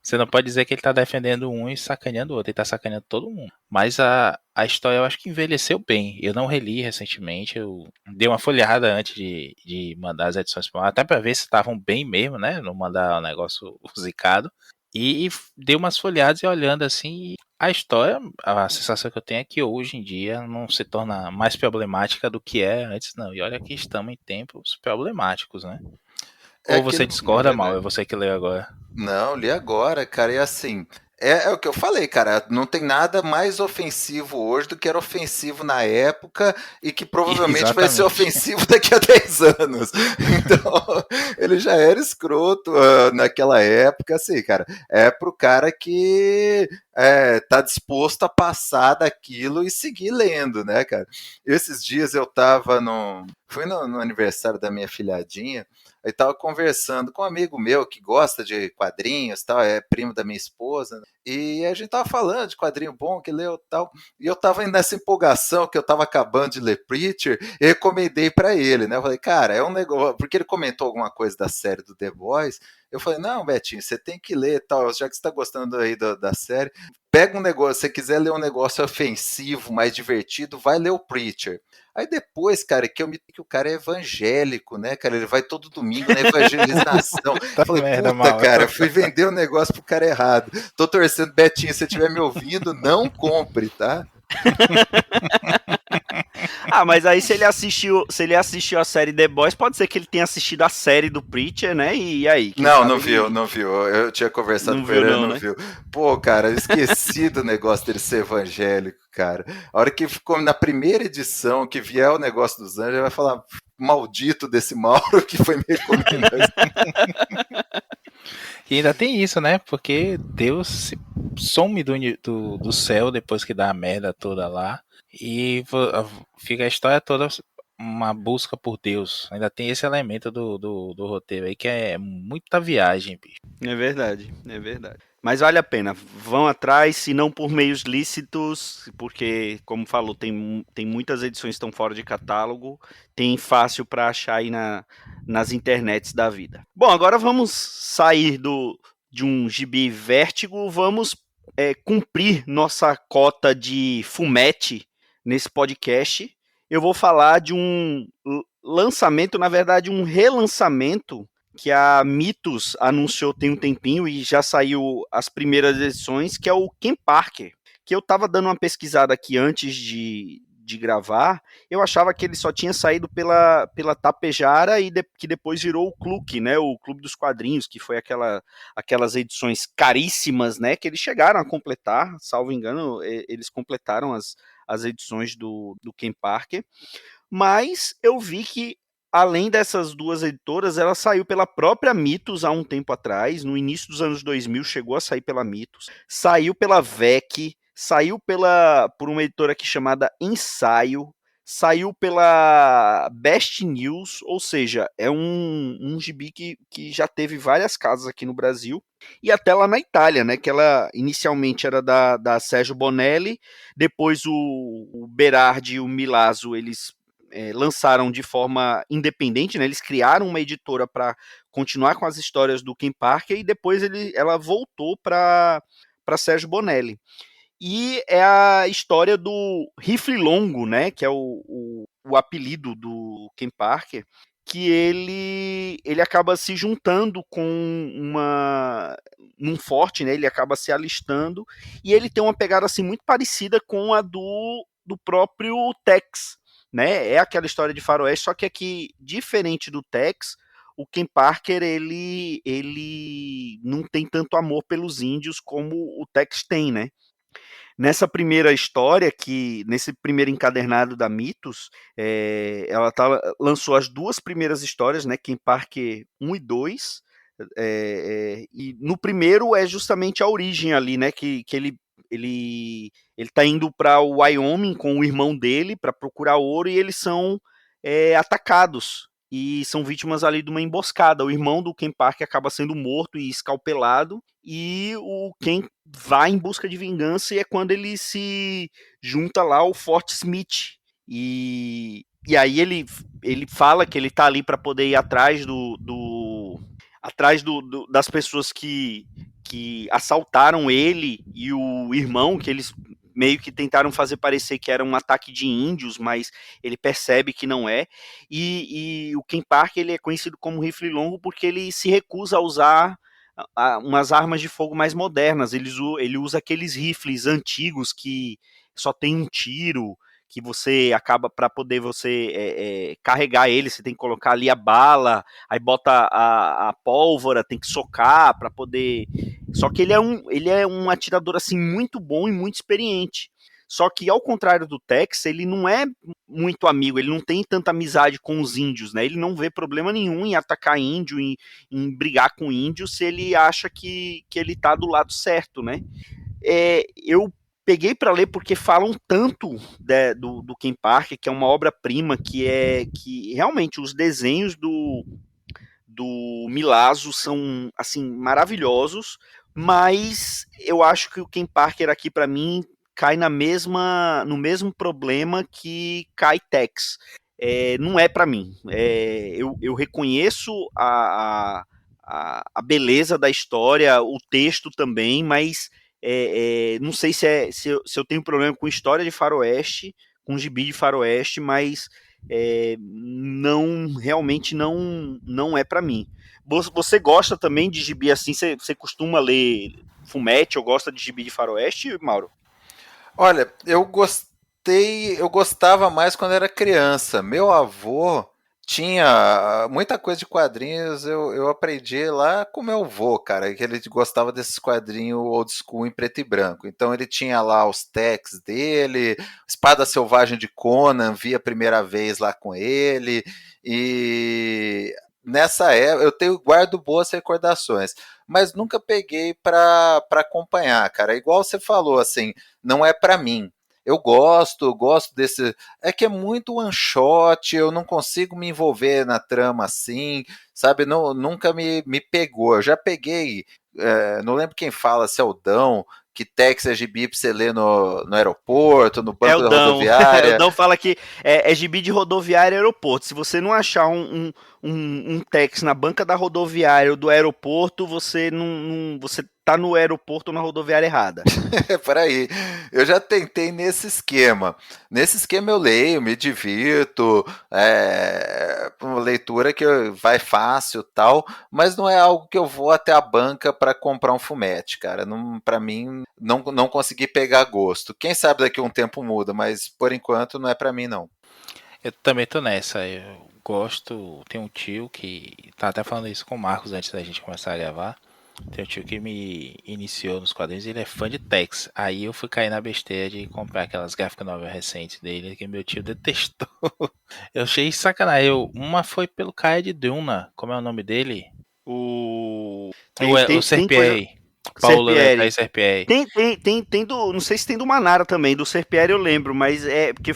Speaker 3: Você não pode dizer que ele tá defendendo um e sacaneando o outro, ele tá sacaneando todo mundo. Mas a história eu acho que envelheceu bem. Eu não reli recentemente, eu dei uma folhada antes de mandar as edições pra lá, até pra ver se estavam bem mesmo, né? Não mandar o negócio zicado. E dei umas folhadas e olhando assim, a história, a sensação que eu tenho é que hoje em dia não se torna mais problemática do que é antes, não. E olha que estamos em tempos problemáticos, né?
Speaker 4: É
Speaker 3: Ou você
Speaker 4: aquele.
Speaker 2: É
Speaker 3: discorda, Mal? É
Speaker 2: verdade.
Speaker 3: você que leu agora.
Speaker 4: Não, li agora, cara, e assim, é o que eu falei, cara, não tem nada mais ofensivo hoje do que era ofensivo na época e que provavelmente vai ser
Speaker 3: Exatamente.
Speaker 4: ofensivo daqui a 10 anos. Então, ele já era escroto naquela época, assim, cara, é pro cara que tá disposto a passar daquilo e seguir lendo, né, cara? Esses dias eu tava fui no aniversário da minha filhadinha. Eu estava conversando com um amigo meu que gosta de quadrinhos, tal, é primo da minha esposa, né? E a gente tava falando de quadrinho bom que leu tal, e eu tava indo nessa empolgação que eu tava acabando de ler Preacher, e recomendei para ele, né? Eu falei, cara, é um negócio, porque ele comentou alguma coisa da série do The Boys. Eu falei, não, Betinho, você tem que ler, tal, já que você tá gostando aí da série, pega um negócio, se você quiser ler um negócio ofensivo, mais divertido, vai ler o Preacher. Aí depois, cara, que eu me que o cara é evangélico, né, cara? Ele vai todo domingo na evangelização.
Speaker 3: Tá
Speaker 4: Falei,
Speaker 3: merda,
Speaker 4: puta,
Speaker 3: Mal.
Speaker 4: cara, fui vender o negócio pro cara errado. Tô torcendo, Betinho, se você estiver me ouvindo, não compre, tá?
Speaker 2: Ah, mas aí se ele assistiu a série The Boys, pode ser que ele tenha assistido a série do Preacher, né? E aí, quem
Speaker 4: Não,
Speaker 2: sabe
Speaker 4: não viu,
Speaker 2: ele
Speaker 4: não viu. Eu tinha conversado
Speaker 2: não
Speaker 4: com
Speaker 2: viu
Speaker 4: ele, ele
Speaker 2: não,
Speaker 4: não
Speaker 2: né?
Speaker 4: viu. Pô, cara, eu esqueci do negócio dele ser evangélico, cara. A hora que ficou na primeira edição, que vier o negócio dos anjos, ele vai falar, maldito desse Mauro que foi me recomendar.
Speaker 3: E ainda tem isso, né? Porque Deus se some do céu depois que dá a merda toda lá. E fica a história toda uma busca por Deus. Ainda tem esse elemento do roteiro aí que é muita viagem, bicho.
Speaker 2: É verdade, é verdade. Mas vale a pena, vão atrás, se não por meios lícitos, porque, como falou, tem muitas edições que estão fora de catálogo, tem fácil para achar aí nas internets da vida. Bom, agora vamos sair de um gibi vértigo, vamos cumprir nossa cota de fumete nesse podcast. Eu vou falar de um lançamento, na verdade, um relançamento que a Mitos anunciou tem um tempinho e já saiu as primeiras edições, que é o Ken Parker, que eu estava dando uma pesquisada aqui antes de gravar, eu achava que ele só tinha saído pela Tapejara e que depois virou o Clube, né, o Clube dos Quadrinhos, que foi aquelas edições caríssimas, né, que eles chegaram a completar, salvo engano, eles completaram as edições do Ken Parker, mas eu vi que além dessas duas editoras, ela saiu pela própria Mitos há um tempo atrás, no início dos anos 2000 chegou a sair pela Mitos, saiu pela VEC, saiu por uma editora aqui chamada Ensaio, saiu pela Best News, ou seja, é um gibi que já teve várias casas aqui no Brasil, e até lá na Itália, né, que ela inicialmente era da Sérgio Bonelli, depois o Berardi e o Milazzo, eles lançaram de forma independente, né? Eles criaram uma editora para continuar com as histórias do Ken Parker e depois ela voltou para Sérgio Bonelli. E é a história do Rifle Longo, né? Que é o apelido do Ken Parker, que ele acaba se juntando com num forte, né? Ele acaba se alistando e ele tem uma pegada assim muito parecida com a do próprio Tex, né? É aquela história de faroeste, só que aqui, diferente do Tex, o Ken Parker ele não tem tanto amor pelos índios como o Tex tem, né? Nessa primeira história, nesse primeiro encadernado da Mitos, ela lançou as duas primeiras histórias, né? Ken Parker 1 e 2. E no primeiro é justamente a origem ali, né? Que ele tá indo para o Wyoming com o irmão dele para procurar ouro e eles são atacados e são vítimas ali de uma emboscada. O irmão do Ken Parker acaba sendo morto e escalpelado e o Ken vai em busca de vingança e é quando ele se junta lá ao Fort Smith e aí ele fala que ele tá ali para poder ir atrás das pessoas que assaltaram ele e o irmão, que eles meio que tentaram fazer parecer que era um ataque de índios, mas ele percebe que não é. E o Ken Parker ele é conhecido como rifle longo porque ele se recusa a usar umas armas de fogo mais modernas. Ele usa aqueles rifles antigos que só tem um tiro, que você acaba para poder você carregar ele, você tem que colocar ali a bala, aí bota a pólvora, tem que socar para poder. Só que ele é um atirador assim muito bom e muito experiente. Só que ao contrário do Tex, ele não é muito amigo, ele não tem tanta amizade com os índios, né? Ele não vê problema nenhum em atacar índio, em brigar com índio, se ele acha que ele tá do lado certo, né? Eu peguei para ler porque falam tanto do Ken Parker, que é uma obra-prima, que realmente os desenhos do Milazzo são assim maravilhosos, mas eu acho que o Ken Parker aqui para mim cai no mesmo problema que cai Tex. Não é para mim. Eu reconheço a beleza da história, o texto também, mas não sei se eu tenho problema com história de faroeste, com gibi de faroeste, mas realmente não é para mim. Você gosta também de gibi assim? Você costuma ler Fumete ou gosta de gibi de faroeste, Mauro?
Speaker 4: Olha, eu gostava mais quando era criança. Meu avô tinha muita coisa de quadrinhos, eu aprendi lá com meu avô, cara, que ele gostava desses quadrinhos old school em preto e branco. Então ele tinha lá os Tex dele, Espada Selvagem de Conan, vi a primeira vez lá com ele, e nessa época guardo boas recordações, mas nunca peguei para acompanhar, cara. Igual você falou, assim, não é para mim. Eu gosto desse. É que é muito one shot, eu não consigo me envolver na trama assim, sabe? Não, nunca me pegou. Eu já peguei, não lembro quem fala, se é o Dão, que Tex é gibi pra você ler no aeroporto, no banco da rodoviária.
Speaker 2: O Dão fala que é gibi de rodoviária e aeroporto. Se você não achar um Tex na banca da rodoviária ou do aeroporto, você você tá no aeroporto ou na rodoviária errada.
Speaker 4: Peraí, eu já tentei nesse esquema. Nesse esquema eu leio, me divirto, uma leitura que vai fácil tal, mas não é algo que eu vou até a banca para comprar um fumete, cara. Para mim, não consegui pegar gosto. Quem sabe daqui a um tempo muda, mas por enquanto não é para mim não.
Speaker 3: Eu também tô nessa, eu gosto, tem um tio que tá até falando isso com o Marcos antes da gente começar a gravar. Tem um tio que me iniciou nos quadrinhos, ele é fã de Tex. Aí eu fui cair na besteira de comprar aquelas graphic novel recentes dele, que meu tio detestou. Eu achei sacanagem. Uma foi pelo cara de Duna, como é o nome dele? O Serpieri. Paulo Letai Serpieri.
Speaker 2: Tem não sei se tem do Manara também, do Serpieri eu lembro, mas porque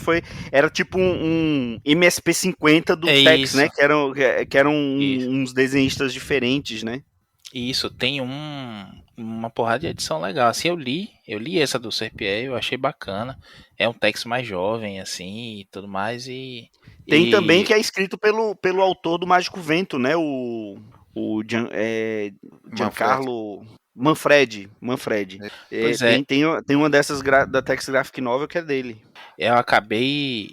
Speaker 2: era tipo um MSP 50 do Tex,
Speaker 3: isso.
Speaker 2: né? Que eram uns desenhistas diferentes, né?
Speaker 3: Isso, tem uma porrada de edição legal. Assim, eu li essa do Serpieri, eu achei bacana. É um Tex mais jovem, assim, e tudo mais.
Speaker 2: Tem também que é escrito pelo autor do Mágico Vento, né? O Giancarlo Manfredi.
Speaker 3: Pois é.
Speaker 2: Tem uma dessas da Tex Graphic Novel que é dele.
Speaker 3: Eu acabei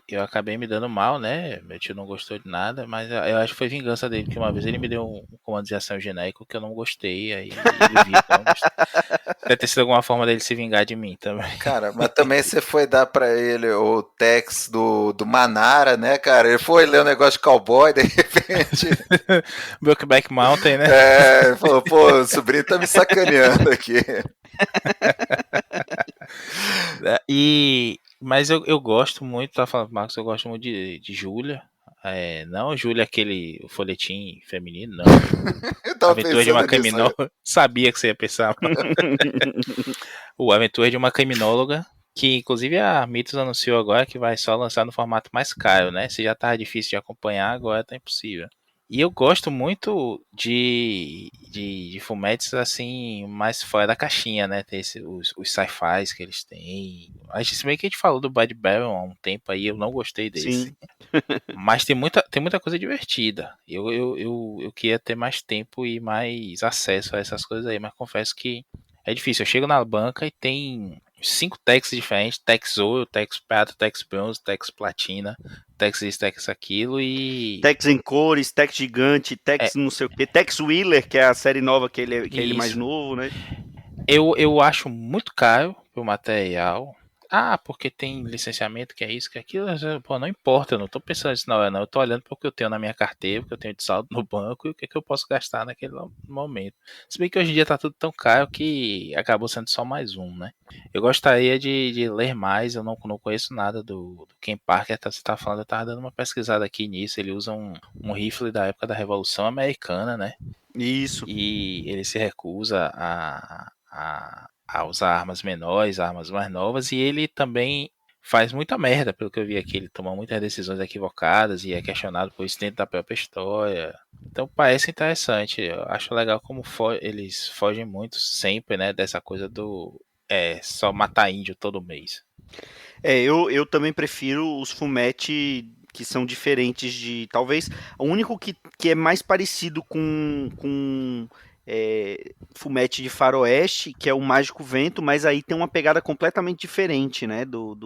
Speaker 3: me dando mal, né? Meu tio não gostou de nada, mas eu acho que foi vingança dele, que uma vez ele me deu um comando de ação genérico que eu não gostei, aí ele viu que eu não gostei. Deve ter sido alguma forma dele se vingar de mim também.
Speaker 4: Cara, mas também você foi dar pra ele o Tex do Manara, né, cara? Ele foi ler um negócio de cowboy, de repente.
Speaker 3: Brokeback Mountain, né?
Speaker 4: Ele falou, pô, o sobrinho tá me sacaneando aqui.
Speaker 3: Mas eu gosto muito, tá falando, Marcos, eu gosto muito de Júlia. Não, Júlia, aquele folhetim feminino, não.
Speaker 4: Eu tava
Speaker 3: Aventura de uma
Speaker 4: pensando nisso.
Speaker 3: criminóloga. Sabia que você ia pensar. O Aventura de uma Criminóloga, que inclusive a Mitos anunciou agora que vai só lançar no formato mais caro, né? Se já tava difícil de acompanhar, agora tá impossível. E eu gosto muito de fumetes assim, mais fora da caixinha, né? Tem os sci-fis que eles têm. Se bem que a gente falou do Bad Baron há um tempo aí, eu não gostei desse.
Speaker 2: Sim.
Speaker 3: Mas tem muita coisa divertida. Eu queria ter mais tempo e mais acesso a essas coisas aí, mas confesso que é difícil. Eu chego na banca e tem 5 techs diferentes: Tex Ouro, Tex Prata, Tex Bronze, Tex Platina, Tex isso, Tex aquilo e...
Speaker 2: Tex em cores, Tex gigante, Tex não sei o que, Tex Wheeler, que é a série nova que ele é mais
Speaker 3: Isso.
Speaker 2: novo, né?
Speaker 3: Eu acho muito caro o material. Porque tem licenciamento, que é isso, que é aquilo. Pô, não importa, eu não tô pensando nisso na hora, não. Eu tô olhando para o que eu tenho na minha carteira, o que eu tenho de saldo no banco e o que, que eu posso gastar naquele momento. Se bem que hoje em dia tá tudo tão caro que acabou sendo só mais um, né? Eu gostaria de ler mais, eu não conheço nada do Ken Parker, você tá falando, eu tava dando uma pesquisada aqui nisso. Ele usa um rifle da época da Revolução Americana, né?
Speaker 2: Isso.
Speaker 3: E ele se recusa a usar armas menores, armas mais novas, e ele também faz muita merda, pelo que eu vi aqui. Ele toma muitas decisões equivocadas e é questionado por isso dentro da própria história. Então parece interessante. Eu acho legal como eles fogem muito sempre, né, dessa coisa do só matar índio todo mês.
Speaker 2: Eu também prefiro os fumete que são diferentes de. Talvez. O único que é mais parecido com fumete de faroeste, que é o Mágico Vento, mas aí tem uma pegada completamente diferente, né? Do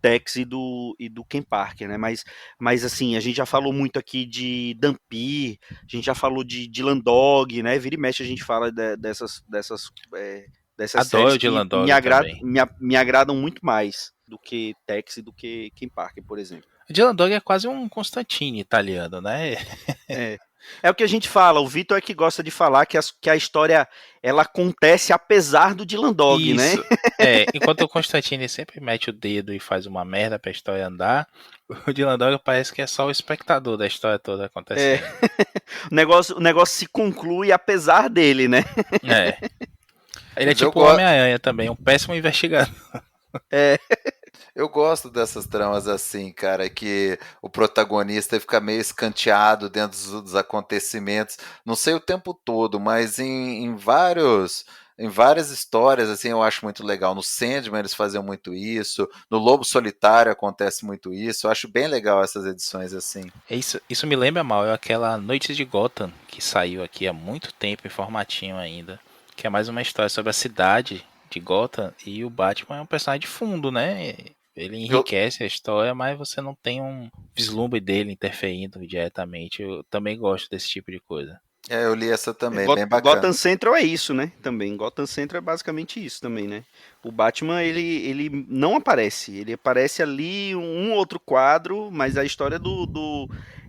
Speaker 2: Tex e do Ken Parker, né? Mas assim, a gente já falou muito aqui de Dampir, a gente já falou de Dylan Dog, né? Vira e mexe a gente fala dessas séries
Speaker 3: Adoro o
Speaker 2: que
Speaker 3: Dylan Dog também.
Speaker 2: me agradam muito mais do que Tex e do que Ken Parker, por exemplo.
Speaker 3: O Dylan Dog é quase um Constantine italiano, né?
Speaker 2: É o que a gente fala, o Vitor é que gosta de falar que a história ela acontece apesar do Dylan Dog, né?
Speaker 3: Isso. Enquanto o Constantine sempre mete o dedo e faz uma merda pra história andar, o Dylan Dog parece que é só o espectador da história toda acontecendo.
Speaker 2: O negócio se conclui apesar dele, né?
Speaker 3: Ele é
Speaker 4: Mas
Speaker 3: tipo o Homem-Aranha também, um péssimo investigador.
Speaker 4: Eu gosto dessas tramas assim, cara, que o protagonista fica meio escanteado dentro dos acontecimentos, não sei o tempo todo, mas em várias histórias, assim, eu acho muito legal. No Sandman eles faziam muito isso, no Lobo Solitário acontece muito isso, eu acho bem legal essas edições assim.
Speaker 3: Isso me lembra mal, é aquela Noites de Gotham, que saiu aqui há muito tempo, em formatinho ainda, que é mais uma história sobre a cidade de Gotham, e o Batman é um personagem de fundo, né? Ele
Speaker 4: Eu,
Speaker 3: enriquece a história, mas você não tem um vislumbre dele interferindo diretamente. Eu também gosto desse tipo de coisa.
Speaker 4: eu li essa também, bem bacana.
Speaker 2: Gotham Central é isso, né? Também. Gotham Central é basicamente isso também, né? O Batman, ele não aparece. Ele aparece ali um outro quadro, mas a história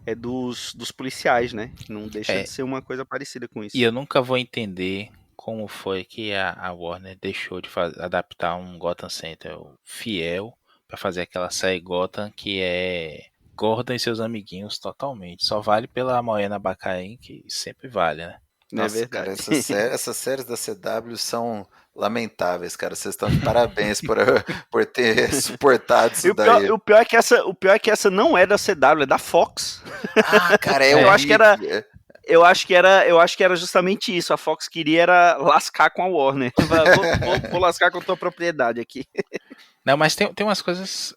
Speaker 2: é dos policiais, né? Não deixa de
Speaker 3: É,
Speaker 2: ser uma coisa parecida com
Speaker 3: e
Speaker 2: isso.
Speaker 3: eu nunca vou entender como foi que a Warner deixou de adaptar um Gotham Central fiel para fazer aquela série Gotham que é Gordon e seus amiguinhos totalmente. Só vale pela Moena Baccarin, que sempre vale, né?
Speaker 2: Não é
Speaker 4: Nossa, cara,
Speaker 2: verdade.
Speaker 4: essas séries da CW são lamentáveis, cara. Vocês estão de parabéns por, por ter suportado
Speaker 2: E
Speaker 4: isso daí.
Speaker 2: o pior é que essa não é da CW, é da Fox.
Speaker 4: Ah, cara, é
Speaker 2: Eu acho que era,
Speaker 4: horrível.
Speaker 2: eu acho que era justamente isso. A Fox queria era lascar com a Warner. Vou lascar com a tua propriedade aqui.
Speaker 3: Não, mas tem umas coisas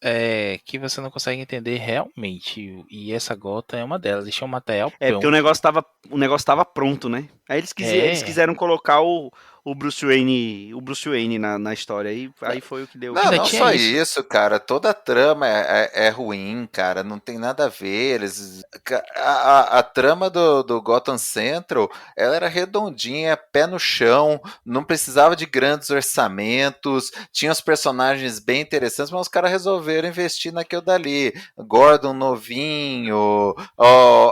Speaker 3: que você não consegue entender realmente. E essa Gotham é uma delas. Eles tinham um material
Speaker 2: É porque
Speaker 3: pronto.
Speaker 2: o negócio tava pronto, né? Aí eles
Speaker 3: É.
Speaker 2: quiseram colocar o Bruce Wayne na história. Aí foi o que deu.
Speaker 4: Não,
Speaker 3: Ainda
Speaker 4: não
Speaker 3: tinha
Speaker 4: só
Speaker 3: isso.
Speaker 4: isso, cara. Toda a trama é ruim, cara. Não tem nada a ver. A trama do Gotham Central, ela era redondinha, pé no chão, não precisava de grandes orçamentos, tinha os personagens bem interessantes, mas os caras resolveram investir naquilo dali. Gordon novinho,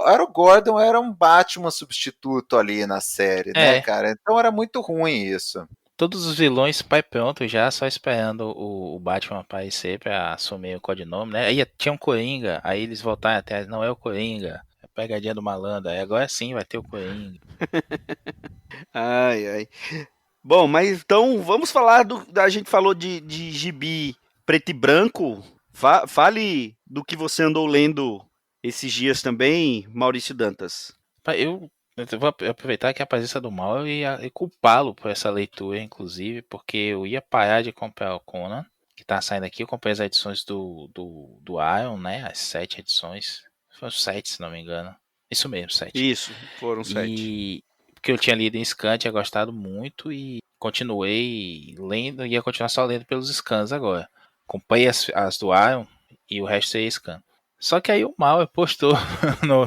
Speaker 4: era o Gordon, era um Batman substituto ali na série, né,
Speaker 3: É.
Speaker 4: cara? Então era muito ruim isso.
Speaker 3: Todos os vilões pai pronto já, só esperando o Batman aparecer pra assumir o codinome, né? Aí tinha um Coringa, aí eles voltaram até, não é o Coringa, é a pegadinha do malandro, aí agora sim vai ter o Coringa.
Speaker 2: Ai, ai. Bom, mas então vamos falar a gente falou de gibi preto e branco. Fale do que você andou lendo esses dias também, Maurício Dantas.
Speaker 3: Eu vou aproveitar que a presença do mal e culpá-lo por essa leitura, inclusive, porque eu ia parar de comprar o Conan, que tá saindo aqui. Eu comprei as edições do Iron, né? As 7 edições. Foram 7, se não me engano. Isso mesmo, 7.
Speaker 2: Isso, foram 7.
Speaker 3: E porque eu tinha lido em scan, tinha gostado muito e continuei lendo, ia continuar só lendo pelos scans agora. Comprei as do Iron e o resto é scan. Só que aí o Mal postou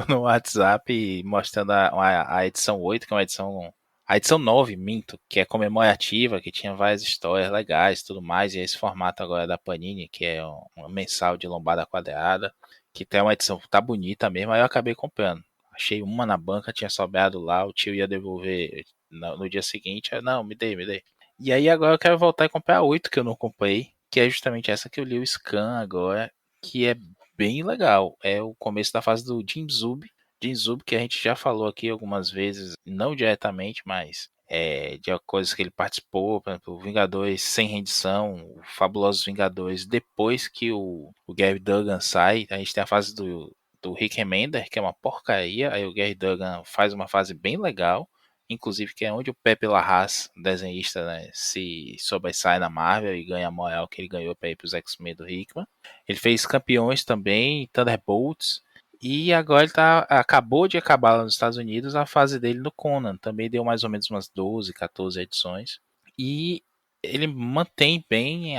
Speaker 3: no WhatsApp mostrando a edição 8, que é uma edição. A edição 9, minto, que é comemorativa, que tinha várias histórias legais e tudo mais. E esse formato agora da Panini, que é uma mensal de lombada quadrada, que tem uma edição, tá bonita mesmo, aí eu acabei comprando. Achei uma na banca, tinha sobrado lá, o tio ia devolver no dia seguinte. Não, me dei. E aí agora eu quero voltar e comprar a 8 que eu não comprei, que é justamente essa que eu li o scan agora, que é bem legal. É o começo da fase do Jin Zub. Jin Zub, que a gente já falou aqui algumas vezes, não diretamente, mas de coisas que ele participou, por exemplo, o Vingadores sem rendição, o Fabulosos Vingadores, depois que o Gary Duggan sai, a gente tem a fase do Rick Remender, que é uma porcaria, aí o Gary Duggan faz uma fase bem legal, inclusive que é onde o Pepe Larraz, desenhista, né, se sobressai na Marvel e ganha a moral que ele ganhou para ir para os X-Men do Hickman. Ele fez Campeões também, Thunderbolts, e agora acabou de acabar lá nos Estados Unidos a fase dele no Conan. Também deu mais ou menos umas 12, 14 edições. E ele mantém bem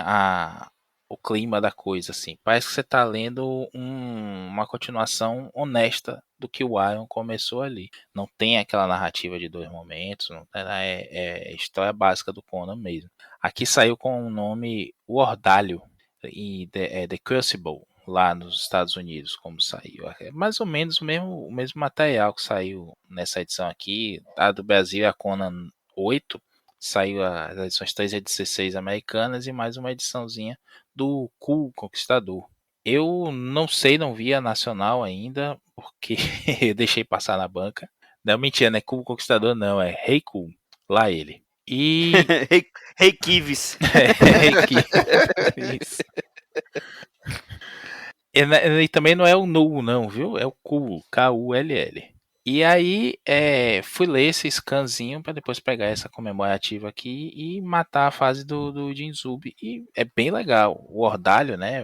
Speaker 3: o clima da coisa, assim. Parece que você está lendo uma continuação honesta do que o Iron começou ali. Não tem aquela narrativa de 2 momentos, não, é história básica do Conan mesmo. Aqui saiu com o nome O Ordalho e The Crucible lá nos Estados Unidos, como saiu. É mais ou menos o mesmo material que saiu nessa edição aqui. A do Brasil é a Conan 8, saiu as edições 3 e 16 americanas e mais uma ediçãozinha do Cool Conquistador. Eu não sei, não vi a nacional ainda, porque eu deixei passar na banca. Não, mentira, não é Cool Conquistador, não, é Rei Cool. Lá ele. E.
Speaker 2: Rei Kivis.
Speaker 3: Rei Isso. E também não é o Null, não, viu? É o Kull, Kull. E aí, fui ler esse scanzinho para depois pegar essa comemorativa aqui e matar a fase do Jinzub. E é bem legal. O Ordalho, né?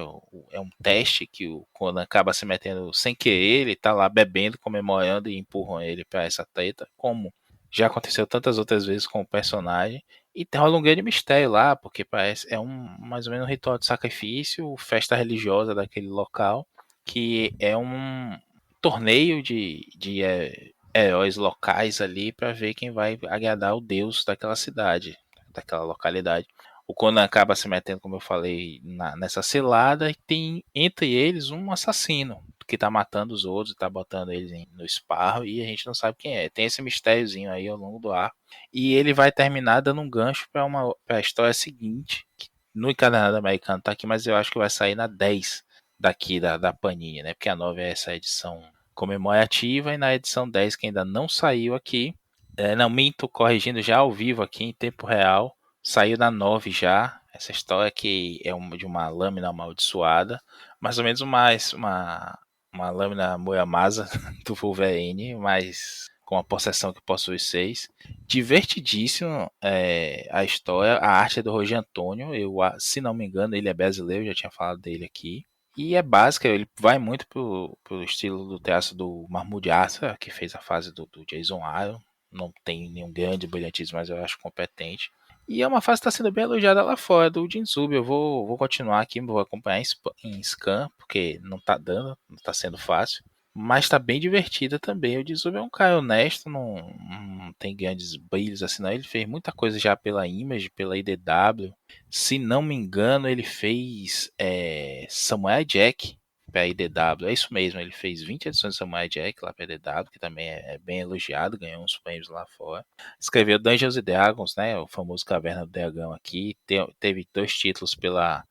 Speaker 3: É um teste que o Conan acaba se metendo sem querer. Ele tá lá bebendo, comemorando e empurram ele para essa treta. Como já aconteceu tantas outras vezes com o personagem. E rola um grande mistério lá, porque parece mais ou menos um ritual de sacrifício, festa religiosa daquele local, que é um torneio de heróis locais ali para ver quem vai agradar o deus daquela cidade, daquela localidade. O Conan acaba se metendo, como eu falei, nessa cilada e tem entre eles um assassino que tá matando os outros, tá botando eles no esparro e a gente não sabe quem é. Tem esse mistériozinho aí ao longo do arco. E ele vai terminar dando um gancho para a história seguinte, que no encadernado americano tá aqui, mas eu acho que vai sair na 10 daqui da Panini, né? Porque a 9 é essa edição comemorativa e na edição 10 que ainda não saiu aqui, não minto, corrigindo já ao vivo aqui em tempo real, saiu na 9 já, essa história que é de uma lâmina amaldiçoada, mais ou menos uma lâmina Muramasa do Wolverine, mas com a possessão que possui 6. Divertidíssimo a história, a arte é do Roger Antônio, se não me engano ele é brasileiro, já tinha falado dele aqui. E é básica, ele vai muito pro estilo do teatro do Mahmoud Assa, que fez a fase do Jason Aaron. Não tem nenhum grande brilhantismo, mas eu acho competente. E é uma fase que está sendo bem elogiada lá fora do Jinzub. Eu vou continuar aqui, vou acompanhar em scan, porque não tá dando, não tá sendo fácil. Mas tá bem divertida também. O Jinzub é um cara honesto, não tem grandes brilhos assim, não. Ele fez muita coisa já pela Image, pela IDW. Se não me engano, ele fez Samurai Jack. pra IDW. É isso mesmo, ele fez 20 edições de Samurai Jack lá pra IDW, que também é bem elogiado, ganhou uns prêmios lá fora. Escreveu Dungeons and Dragons, né, o famoso Caverna do Dragão aqui. Teve 2 títulos pela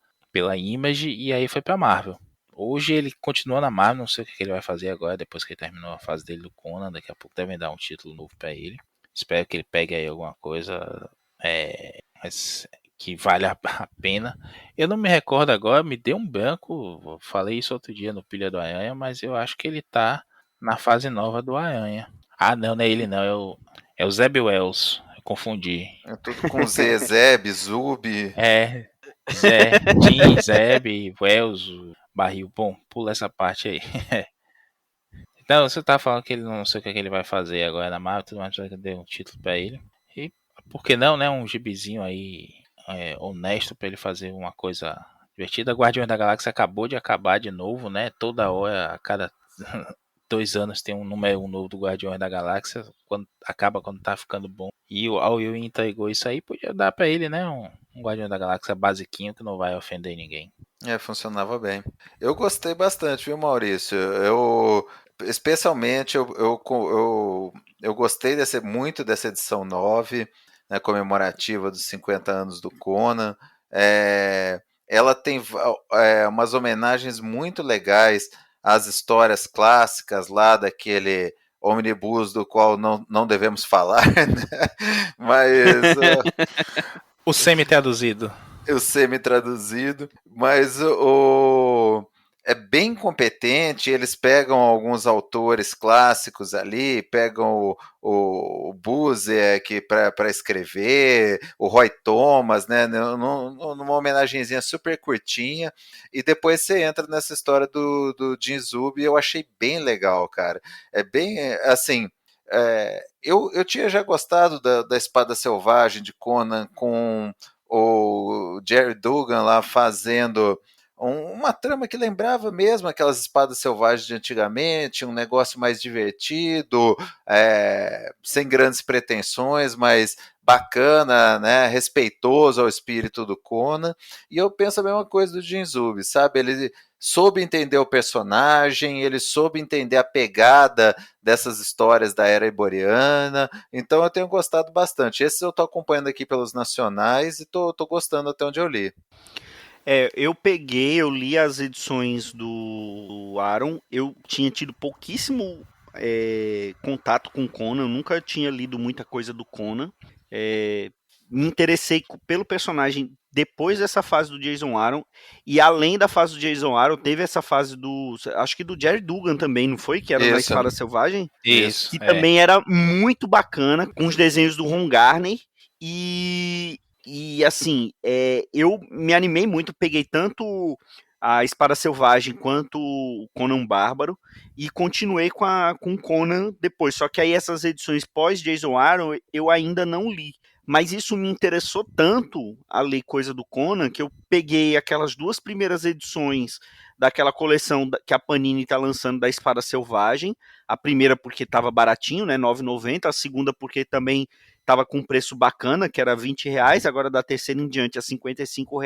Speaker 3: Image e aí foi pra Marvel. Hoje ele continua na Marvel, não sei o que ele vai fazer agora, depois que ele terminou a fase dele do Conan. Daqui a pouco devem dar um título novo pra ele. Espero que ele pegue aí alguma coisa mas que vale a pena. Eu não me recordo agora, me deu um branco. Eu falei isso outro dia no Pilha do Aranha, mas eu acho que ele tá na fase nova do Aranha. Ah, não é ele não, é o Zeb Wells. Eu confundi.
Speaker 4: É tudo com Z, Zeb, Zub.
Speaker 3: É, Jim, Zeb, Wells, Barril. Bom, pula essa parte aí. Então, você tá falando que ele não sei o que ele vai fazer agora na Marvel, tudo mais, vai dar um título pra ele. E por que não, né? Um gibizinho aí honesto pra ele fazer uma coisa divertida. Guardiões da Galáxia acabou de acabar de novo, né? Toda hora, a cada 2 anos tem um número 1 novo do Guardiões da Galáxia. Quando tá ficando bom. E o Al Ewing entregou isso aí, podia dar pra ele, né? Um Guardião da Galáxia basiquinho que não vai ofender ninguém.
Speaker 4: Funcionava bem. Eu gostei bastante, viu, Maurício? Especialmente, eu gostei muito dessa edição 9, né, comemorativa dos 50 anos do Conan. Ela tem umas homenagens muito legais às histórias clássicas lá daquele omnibus do qual não devemos falar, né? Mas
Speaker 3: O semi-traduzido.
Speaker 4: eu semi-traduzido, mas é bem competente. Eles pegam alguns autores clássicos ali, pegam o Busiek para escrever, o Roy Thomas, né, numa homenagenzinha super curtinha, e depois você entra nessa história do Jin Zub, e eu achei bem legal, cara. É bem, assim, eu tinha já gostado da Espada Selvagem de Conan com o Jerry Dugan lá fazendo uma trama que lembrava mesmo aquelas espadas selvagens de antigamente, um negócio mais divertido, sem grandes pretensões, mas bacana, né, respeitoso ao espírito do Conan. E eu penso a mesma coisa do Jin Zub, sabe? Ele soube entender o personagem, ele soube entender a pegada dessas histórias da era iboriana, então eu tenho gostado bastante. Esses eu tô acompanhando aqui pelos nacionais e tô gostando até onde eu li.
Speaker 2: Eu li as edições do Aaron, eu tinha tido pouquíssimo contato com Conan, eu nunca tinha lido muita coisa do Conan. Me interessei pelo personagem depois dessa fase do Jason Aaron, e além da fase do Jason Aaron, teve essa fase acho que do Jerry Dugan também, não foi? Que era na
Speaker 4: Isso.
Speaker 2: Espada Selvagem?
Speaker 3: Isso.
Speaker 2: Que também era muito bacana, com os desenhos do Ron Garney, e assim, eu me animei muito, peguei tanto a Espada Selvagem quanto o Conan Bárbaro, e continuei com o Conan depois, só que aí essas edições pós Jason Aaron eu ainda não li. Mas isso me interessou tanto a ler coisa do Conan, que eu peguei aquelas 2 primeiras edições daquela coleção que a Panini está lançando da Espada Selvagem. A primeira porque estava baratinho, né, R$ 9,90. A segunda porque também estava com um preço bacana, que era R$ 20. Agora da terceira em diante, a R$ 55.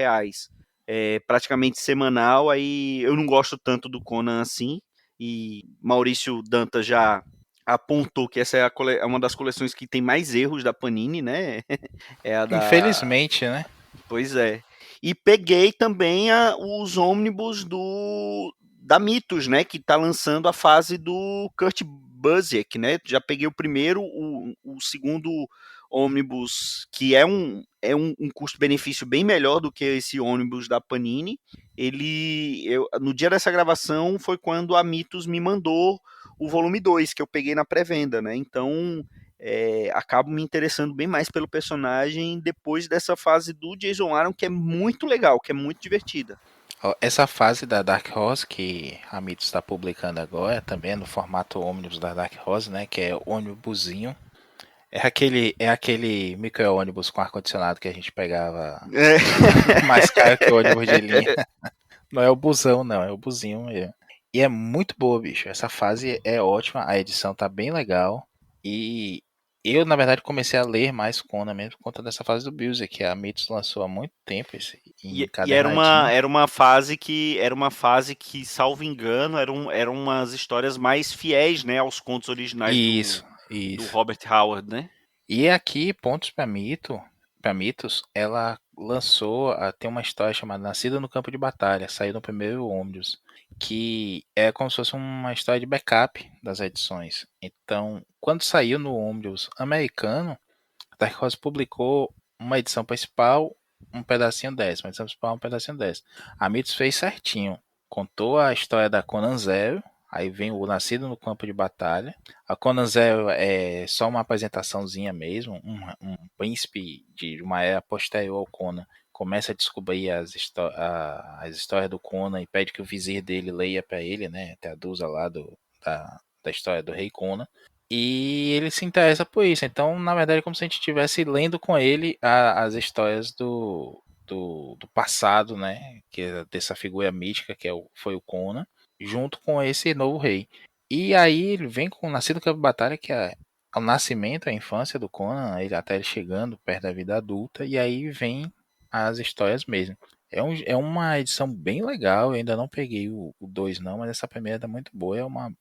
Speaker 2: Praticamente semanal. Aí eu não gosto tanto do Conan assim. E Maurício Dantas já apontou que essa é uma das coleções que tem mais erros da Panini, né? É a da...
Speaker 3: Infelizmente, né?
Speaker 2: Pois é. E peguei também os ônibus da Mitos, né? Que tá lançando a fase do Kurt Busiek, né? Já peguei o primeiro, o segundo ônibus, que é um custo-benefício bem melhor do que esse ônibus da Panini. No dia dessa gravação foi quando a Mitos me mandou o volume 2, que eu peguei na pré-venda, né? Então acabo me interessando bem mais pelo personagem depois dessa fase do Jason Aaron, que é muito legal, que é muito divertida.
Speaker 3: Essa fase da Dark Horse que a Mitos está publicando agora, também no formato ônibus da Dark Horse, né? Que é o ônibusinho. É aquele micro-ônibus com ar-condicionado que a gente pegava mais caro que o ônibus de linha. Não é o busão, não, é o buzinho mesmo. E é muito boa, bicho. Essa fase é ótima, a edição tá bem legal. E Eu, na verdade, comecei a ler mais Conan mesmo por conta dessa fase do Bills, que a Mitos lançou há muito tempo esse
Speaker 2: E era
Speaker 3: encadernadinho.
Speaker 2: era uma fase que, salvo engano, eram umas histórias mais fiéis, né, aos contos originais do,
Speaker 3: Isso,
Speaker 2: do
Speaker 3: isso.
Speaker 2: Robert Howard, né?
Speaker 3: E aqui, Pontos para Mitos, ela lançou, tem uma história chamada Nascida no Campo de Batalha, saiu no primeiro Omnibus, que é como se fosse uma história de backup das edições. Então, quando saiu no Omnibus americano, a Dark Horse publicou uma edição principal, um pedacinho dessa, uma edição principal, um pedacinho dessa. A Mitos fez certinho, contou a história da Conan Zero, aí vem o Nascido no Campo de Batalha. A Conan Zero é só uma apresentaçãozinha mesmo, um príncipe de uma era posterior ao Conan começa a descobrir as histórias do Conan e pede que o vizir dele leia para ele, né, traduza lá da história do rei Conan. E ele se interessa por isso. Então, na verdade, é como se a gente estivesse lendo com ele as histórias do passado, né? Que é dessa figura mítica que foi o Conan, junto com esse novo rei. E aí ele vem com o Nascido Campo de Batalha, que é o nascimento, a infância do Conan, até ele chegando perto da vida adulta, e aí vem as histórias mesmo. É uma edição bem legal, eu ainda não peguei o 2 não, mas essa primeira tá muito boa, é um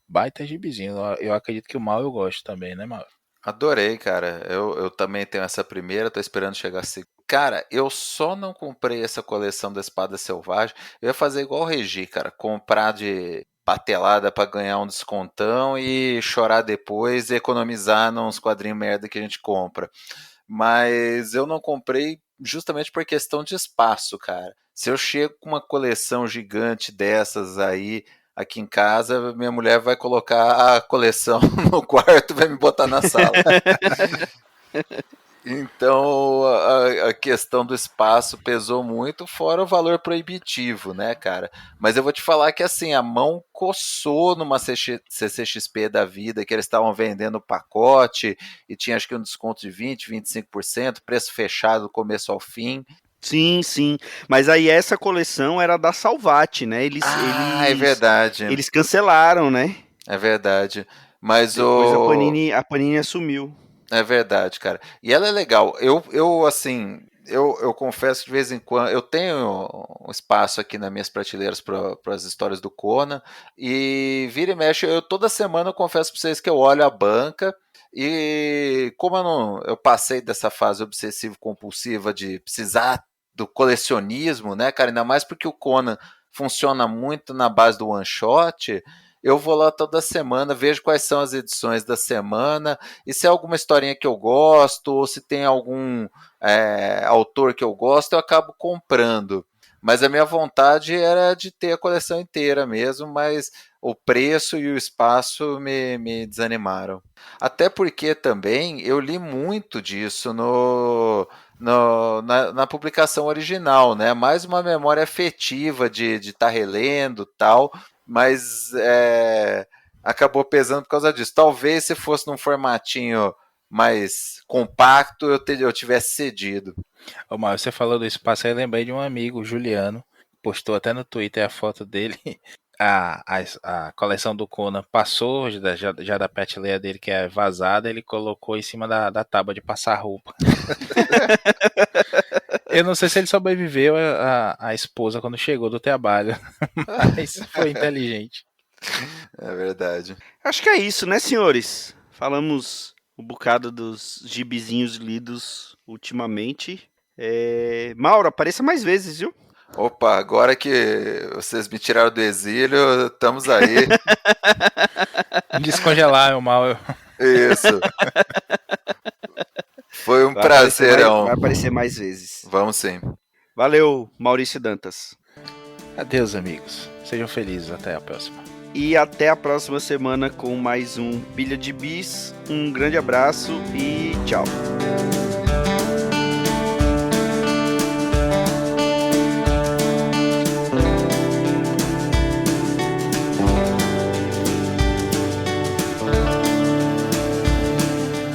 Speaker 3: baita gibizinho. Eu acredito que o Mauro gosta também, né, Mauro?
Speaker 4: Adorei, cara. Eu também tenho essa primeira, tô esperando chegar a segunda. Cara, eu só não comprei essa coleção da Espada Selvagem. Eu ia fazer igual o Regi, cara. Comprar de patelada pra ganhar um descontão e chorar depois e economizar nos quadrinhos merda que a gente compra. Mas eu não comprei justamente por questão de espaço, cara. Se eu chego com uma coleção gigante dessas aí aqui em casa, minha mulher vai colocar a coleção no quarto e vai me botar na sala. Então a questão do espaço pesou muito, fora o valor proibitivo, né, cara? Mas eu vou te falar que assim, a mão coçou numa CCXP da vida, que eles estavam vendendo pacote e tinha acho que um desconto de 20, 25%, preço fechado do começo ao fim.
Speaker 2: Sim, sim. Mas aí essa coleção era da Salvat, né?
Speaker 4: Ah, é verdade.
Speaker 2: Eles cancelaram, né?
Speaker 4: É verdade. Mas
Speaker 2: Depois
Speaker 4: o.
Speaker 2: A Panini assumiu.
Speaker 4: É verdade, cara. E ela é legal. Eu assim, eu confesso que de vez em quando eu tenho um espaço aqui nas minhas prateleiras para as histórias do Conan e vira e mexe, toda semana eu confesso para vocês que eu olho a banca e como eu passei dessa fase obsessivo compulsiva de precisar do colecionismo, né, cara, ainda mais porque o Conan funciona muito na base do one shot. Eu vou lá toda semana, vejo quais são as edições da semana, e se é alguma historinha que eu gosto, ou se tem algum autor que eu gosto, eu acabo comprando. Mas a minha vontade era de ter a coleção inteira mesmo, mas o preço e o espaço me desanimaram. Até porque também eu li muito disso na publicação original, né? Mais uma memória afetiva de estar relendo tal, mas acabou pesando por causa disso. Talvez se fosse num formatinho mais compacto eu tivesse cedido.
Speaker 3: Ô, Mauro, você falou do espaço aí, eu lembrei de um amigo, o Juliano, postou até no Twitter a foto dele. A coleção do Conan passou já da prateleira dele, que é vazada, ele colocou em cima da tábua de passar roupa. Eu não sei se ele sobreviveu a esposa quando chegou do trabalho, mas foi inteligente.
Speaker 4: É verdade.
Speaker 2: Acho que é isso, né, senhores? Falamos um bocado dos gibizinhos lidos ultimamente. Mauro, apareça mais vezes, viu?
Speaker 4: Opa, agora que vocês me tiraram do exílio, estamos aí.
Speaker 3: Descongelaram, Mauro.
Speaker 4: Isso. Foi um prazerão.
Speaker 2: Vai aparecer mais vezes.
Speaker 4: Vamos sim.
Speaker 2: Valeu, Maurício Dantas.
Speaker 3: Adeus, amigos. Sejam felizes. Até a próxima.
Speaker 2: E até a próxima semana com mais um Pilha de Bis. Um grande abraço e tchau.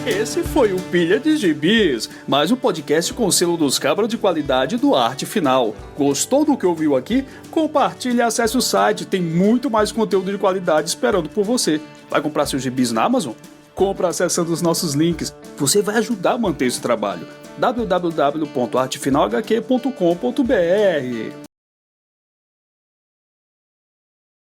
Speaker 1: Esse foi o Pilha de Gibis, mais um podcast com o selo dos cabras de qualidade do Arte Final. Gostou do que ouviu aqui? Compartilhe e acesse o site, tem muito mais conteúdo de qualidade esperando por você. Vai comprar seus gibis na Amazon? Compra acessando os nossos links. Você vai ajudar a manter esse trabalho. www.artefinalhq.com.br